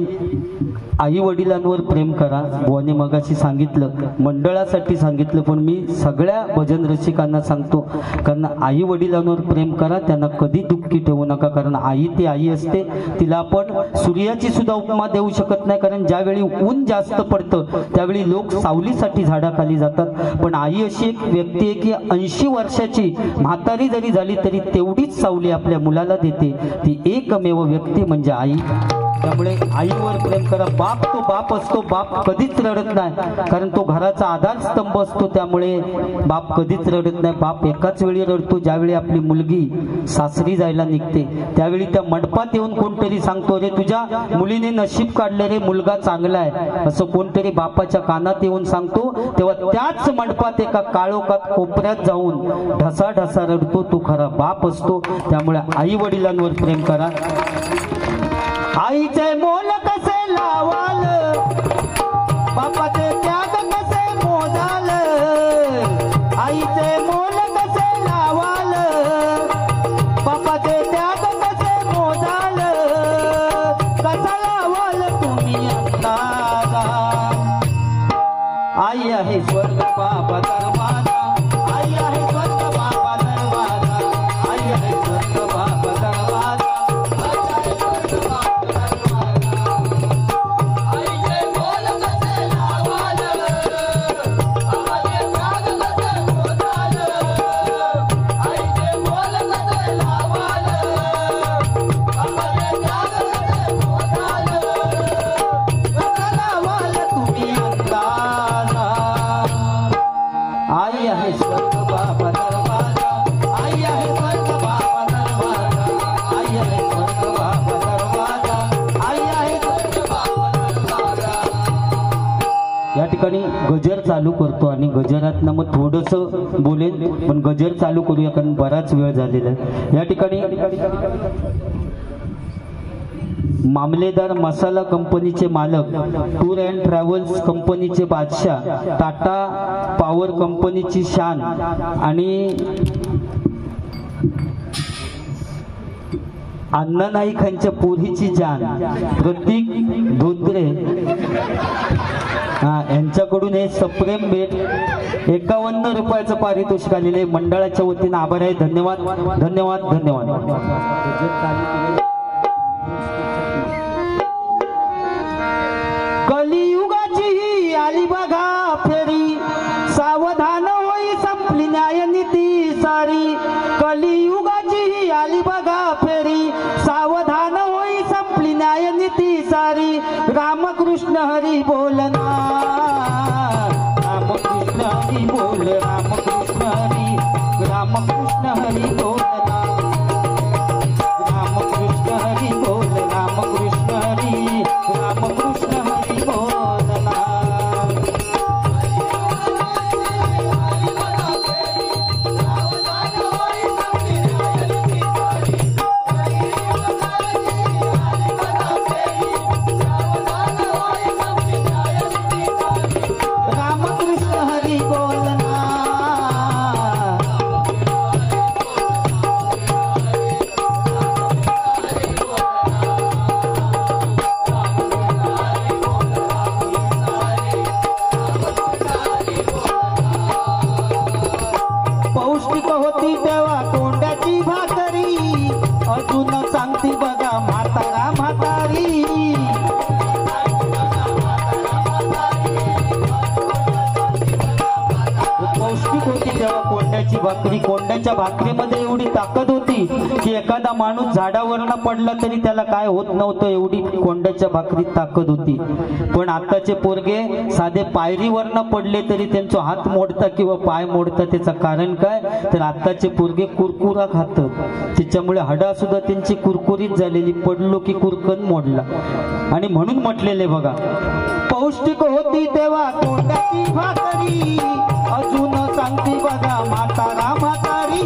आई वडिलांवर प्रेम करा. बुवाने मगाशी सांगितलं, मंडळासाठी सांगितलं, पण मी सगळ्या भजन रसिकांना सांगतो, कारण आई वडिलांवर प्रेम करा, त्यांना कधी दुःखी ठेवू नका. कारण आई ती आई असते, तिला आपण सूर्याची सुद्धा उपमा देऊ शकत नाही. कारण ज्यावेळी ऊन जास्त पडतं त्यावेळी लोक सावलीसाठी झाडाखाली जातात. पण आई अशी एक व्यक्ती आहे की 80 वर्षाची म्हातारी जरी झाली तरी तेवढीच सावली आपल्या मुलाला देते. ती एकमेव व्यक्ती म्हणजे आई. त्यामुळे आईवर प्रेम करा. बाप तो बाप असतो, बाप कधीच रडत नाही, कारण तो घराचा आधारस्तंभ असतो. त्यामुळे बाप कधीच रडत नाही. बाप एकाच वेळी रडतो ज्यावेळी आपली मुलगी सासरी जायला निघते. त्यावेळी त्या मंडपात येऊन कोणतरी सांगतो, रे तुझ्या मुलीने नशीब काढले रे, मुलगा चांगला आहे, असं कोणतरी बापाच्या कानात येऊन सांगतो. तेव्हा त्याच मंडपात एका काळोखात कोपऱ्यात जाऊन ढसा ढसा रडतो तो खरा बाप असतो. त्यामुळे आई वडिलांवर प्रेम करा. आईचे मोल कसे लावाल, बापाचे त्याग कसे मोजाल. आईचे मोल कसे लावाल, बापाचे त्याग कसे मोजाल. कसा लावाल तुम्ही अंदाजा. आई आहे स्वर्ग बाबा दरवाजा, आई आहे स्वर्ग बाबा दरवाजा, आई आहे स्वर्ग बाबा दरवाजा. या ठिकाणी गजर चालू करतो आणि गजरातनं मग थोडंसं बोलेल, पण गजर चालू करूया कारण बराच वेळ झालेला आहे. या ठिकाणी मामलेदार मसाला कंपनीचे मालक, टूर अँड ट्रॅव्हल्स कंपनीचे बादशाह, टाटा पॉवर कंपनीची शान आणि अण्णा नाईकांच्या पोरीची जान प्रतीक धोत्रे यांच्याकडून हे सप्रेम भेट 51 रुपयाचं पारितोषिक आलेले आहे. मंडळाच्या वतीने आभार आहे. धन्यवाद धन्यवाद धन्यवाद. कलियुगाची ही आली बघा फेरी, सावधान होई संपली न्याय नीती सारी. कलियुगाची ही आली बघा फेरी, सावधान होई संपली न्याय नीती सारी. रामकृष्ण हरी बोलना, रामकृष्ण हरी बोल, रामकृष्ण हरी, रामकृष्ण हरी बोलना, रामकृष्ण हरी बोल, रामकृष्ण हरी, रामकृष्ण हरी बोलना. पौष्टिक होती तेव्हा कोंड्याची भाकरी, अजून सांगती बघा म्हातारा म्हातारी. पौष्टिक होती तेव्हा कोंड्याची भाकरी. कोंड्याच्या भाकरीमध्ये एवढी ताकद होती की एखादा माणूस झाडावरनं पडला तरी त्याला काय होत नव्हतं, एवढी कोंड्याच्या भाकरीत ताकद होती. पण आताचे पोरगे साधे पायरीवरनं पडले तरी त्यांचा हात मोडता किंवा पाय मोडता. त्याचं कारण काय तर आताचे पोरगे कुरकुरा खातात, त्याच्यामुळे हाडा सुद्धा त्यांची कुरकुरीत झालेली, पडलो की कुरकन मोडला. आणि म्हणून म्हटलेले बघा, पौष्टिक होती तेव्हा कोंड्याची भाकरी, अजून सांगती बघा म्हातारा म्हातारी.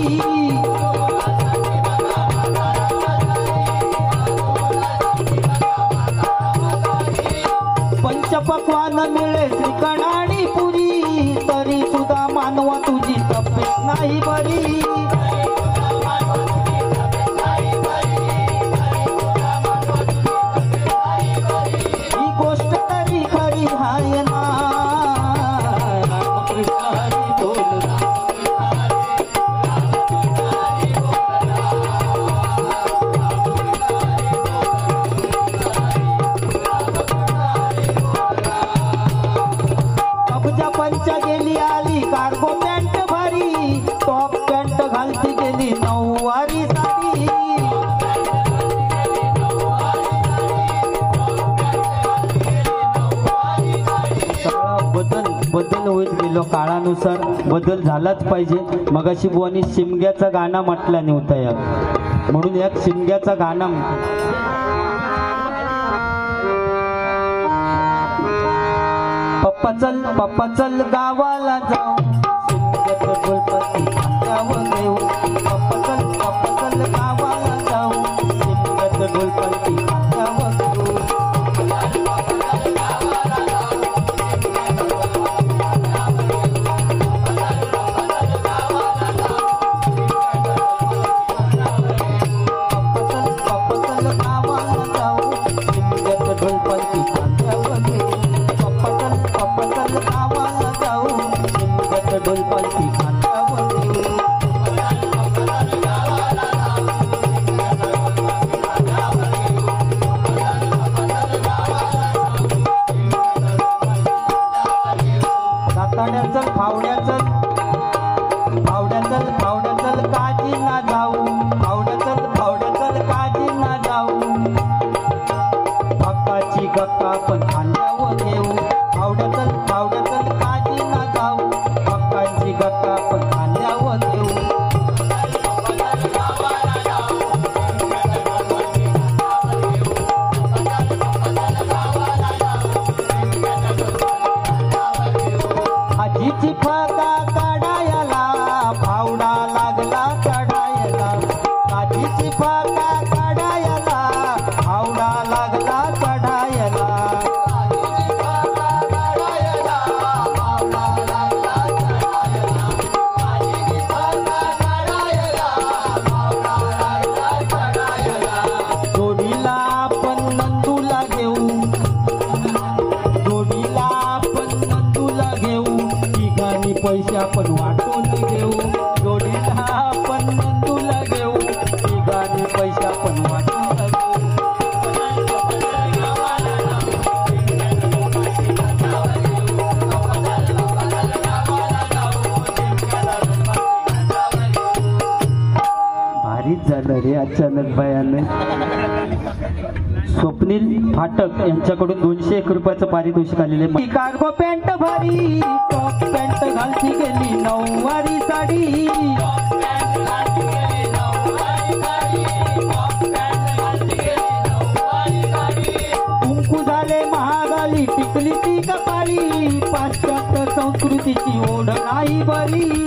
पंचपक्वान मिळे श्रीखंड आणि पुरी, तरी सुद्धा मानवा तुझी तब्येत नाही बरी. ही गोष्ट तरी खरी हाय ना, रामकृष्ण हरी बोल. अबजा पंच गेली आली कार्गो पॅन्ट भारी, टॉप पॅन्ट घालती गेली नऊवारी साडी. सगळा बदल होत गेलो, काळानुसार बदल झालाच पाहिजे. मगाशी बुवानी शिमग्याचा गाणं म्हटला नव्हता यार, म्हणून या शिमग्याचा गाणं पप्पा चल गावाला जाऊ, शिमग्याचं ढोलपती खांद्यावर घेऊ. पप्पा चल गावाला जाऊ, शिमग्याचं ढोलपती खांद्यावर घेऊ. फावड्याचल काजी ना जाऊ, फावड्याचल काजी ना जाऊ. हक्काची गप्पा पण खांद्यावर घेऊ, फावड्याचल काजी ना जाऊ. हक्काची गप्पा पण खांद्यावर घेऊ. आजीची फाका काढायला फावडा लागला चढायला, आजीची फाका काढायला फावडा लागला पैसे आपण वाटून घेऊ, जोडीला आपण नंदूला घेऊ, तिघांनी पैसे आपण वाटून घेऊ. भारीच झालं रे अचानक भयाने. स्वप्नील फाटक यांच्याकडून 201 रुपयाचं पारितोषिक आलेले. कार्गो पॅन्ट भारी, टॉप पॅन्ट घालती गेली नऊवारी साडी, कुंकू झाले महागाली, टिकली ती कपाळी, पाश्चात्य संस्कृतीची ओढ नाही बरी.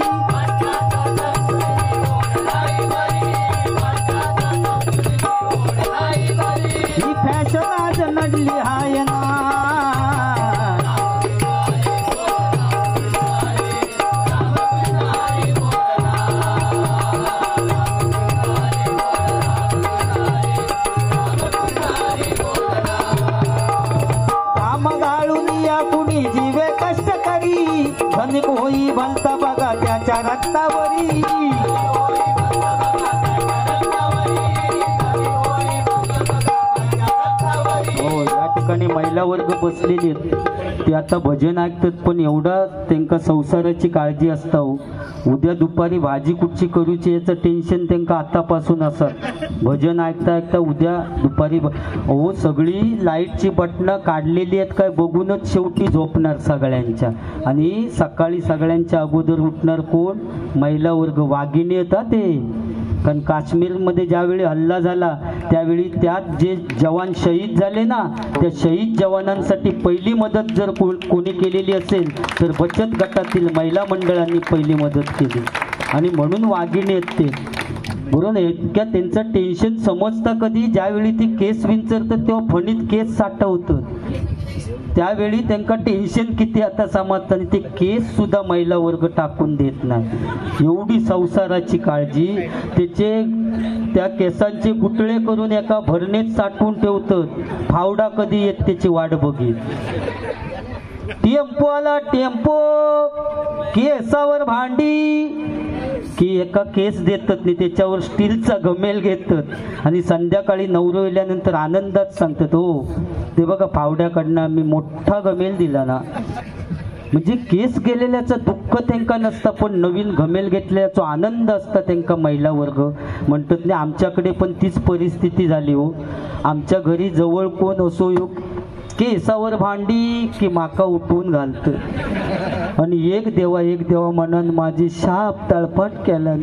ही फॅशन आज नडली हाय ना, काम गाळून या कुणी जीवे कष्ट करी, धनिक होई भलता बघा त्याच्या रक्तावरी. महिला वर्ग बसलेली आहेत ते आता भजन ऐकतात, पण एवढा त्यांना संसाराची काळजी असता. उद्या दुपारी भाजी कुठची करूची याचं टेन्शन त्यांना आतापासून असत. भजन ऐकता ऐकता उद्या दुपारी सगळी लाईटची बटणं काढलेली आहेत काय बघूनच शेवटी झोपणार सगळ्यांच्या. आणि सकाळी सगळ्यांच्या अगोदर उठणार कोण? महिला वर्ग. वाघिणी येतात ते. कारण काश्मीरमध्ये ज्यावेळी हल्ला झाला त्यावेळी त्यात जे जवान शहीद झाले ना, त्या शहीद जवानांसाठी पहिली मदत जर कोणी केलेली असेल तर बचत गटातील महिला मंडळांनी पहिली मदत केली. आणि म्हणून वाघिणी आहेत ते. बरोबर. इतक्या त्यांचं टेन्शन समजता कधी? ज्यावेळी ती केस विंचरतात तेव्हा फणीत केस साठवतं, त्यावेळी त्यांना टेन्शन किती आता समजतं. आणि ते केस सुद्धा महिला वर्ग टाकून देत नाही. एवढी संसाराची काळजी. त्याचे त्या केसांचे गुटळे करून एका भरणीत साठवून ठेवतात. फावडा कधी येत त्याची वाट बघीत. टेम्पो आला टेम्पो, केसावर भांडी की एका केस देतात नाही त्याच्यावर स्टीलचा घमेल घेतात आणि संध्याकाळी नवरो येल्यानंतर आनंदात सांगतात, हो ते बघा फावड्याकडनं मी मोठा घमेल दिला ना. म्हणजे केस गेलेल्याचं दुःख त्यांना नसतं, पण नवीन घमेल घेतल्याचा आनंद असता त्यांना. महिला वर्ग म्हणतात नाही आमच्याकडे पण तीच परिस्थिती झाली हो. आमच्या घरी जवळ कोण असो योग केसावर भांडी की माका उठवून घालतं. आणि एक देवा म्हणून माझी शाप तळपट केला.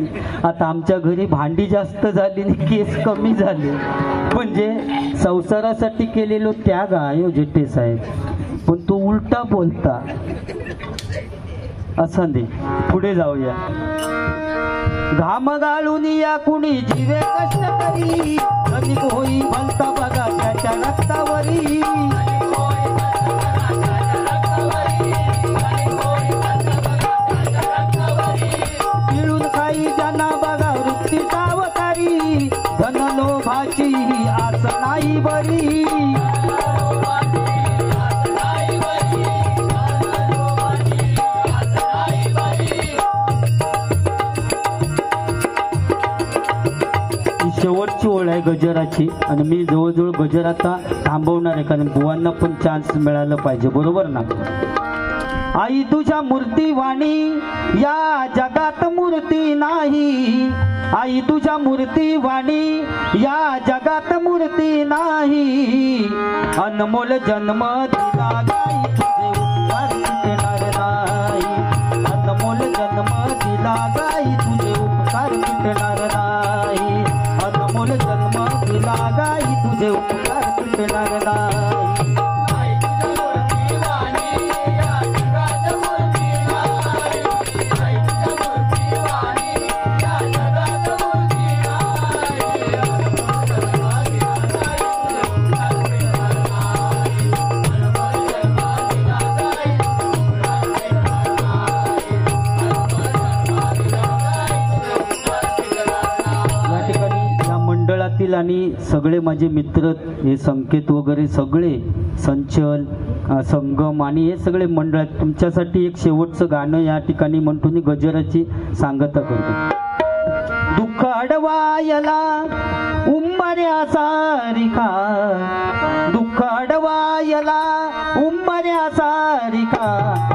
आता आमच्या घरी भांडी जास्त झाली आणि केस कमी झाले. म्हणजे संसारासाठी केलेलो त्याग आहे जेठे साहेब. पण तो उलटा बोलता असं दे. पुढे जाऊया. घाम गाळून या कुणी जीवे कष्ट करी, धनिक होई भलता बघा त्याच्या रक्तावरी. पिळून खाई ज्यांना बघा वृत्ती सावकारी, धन लोभाची ही आस नाही बरी. शेवटची ओळ आहे गजराची. आणि मी जवळजवळ गजर आता थांबवणार आहे कारण बुवांना पण चान्स मिळाला पाहिजे. बरोबर ना? आई तुझ्या मूर्ती वाणी या जगात मूर्ती नाही, आई तुझ्या मूर्ती वाणी या जगात मूर्ती नाही. अनमोल जन्म दिला गाई तुझे उपकार मिटणार नाही, अनमोल जन्म दिला गाई तुझे उपकार मिटणार नाही, अनमोल जन्म दिला गाई तुझे उपकार मिटणार नाही. आणि सगळे माझे मित्र, हे संकेत वगैरे सगळे, संचल, संगम आणि हे सगळे मंडळ, तुमच्यासाठी एक शेवटचं गाणं या ठिकाणी म्हणतो मी, गजराची सांगता करतो. दुःख अडवायला उंबऱ्या सारिका, दुःख अडवायला उंबऱ्या सारिका,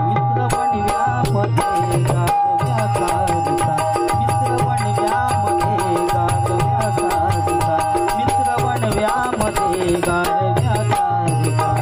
मित्र बनव्यामध्ये गारव्या सारिका, मित्र बनव्यामध्ये गारव्या सारिका, मित्र बनव्यामध्ये गारव्या सारिका.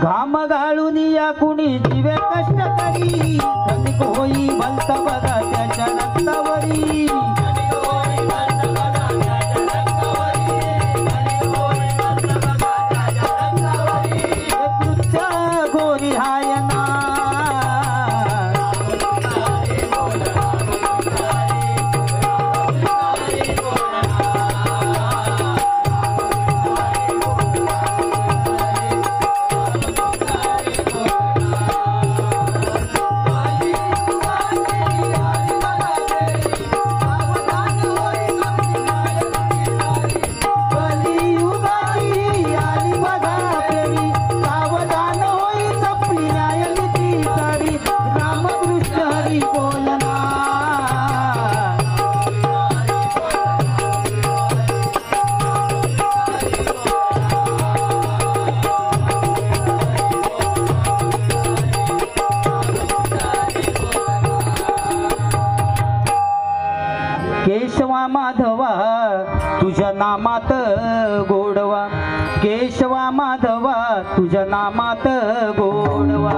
घाम घालून या कुणी जीवे कष्ट करी, धनिक होई भलत बघा त्याच्या रक्तावरी. कृत्य घोरी हाय ना, केशवा माधवा तुझ्या नामात गोडवा, केशवा माधवा तुझ्या नामात गोडवा.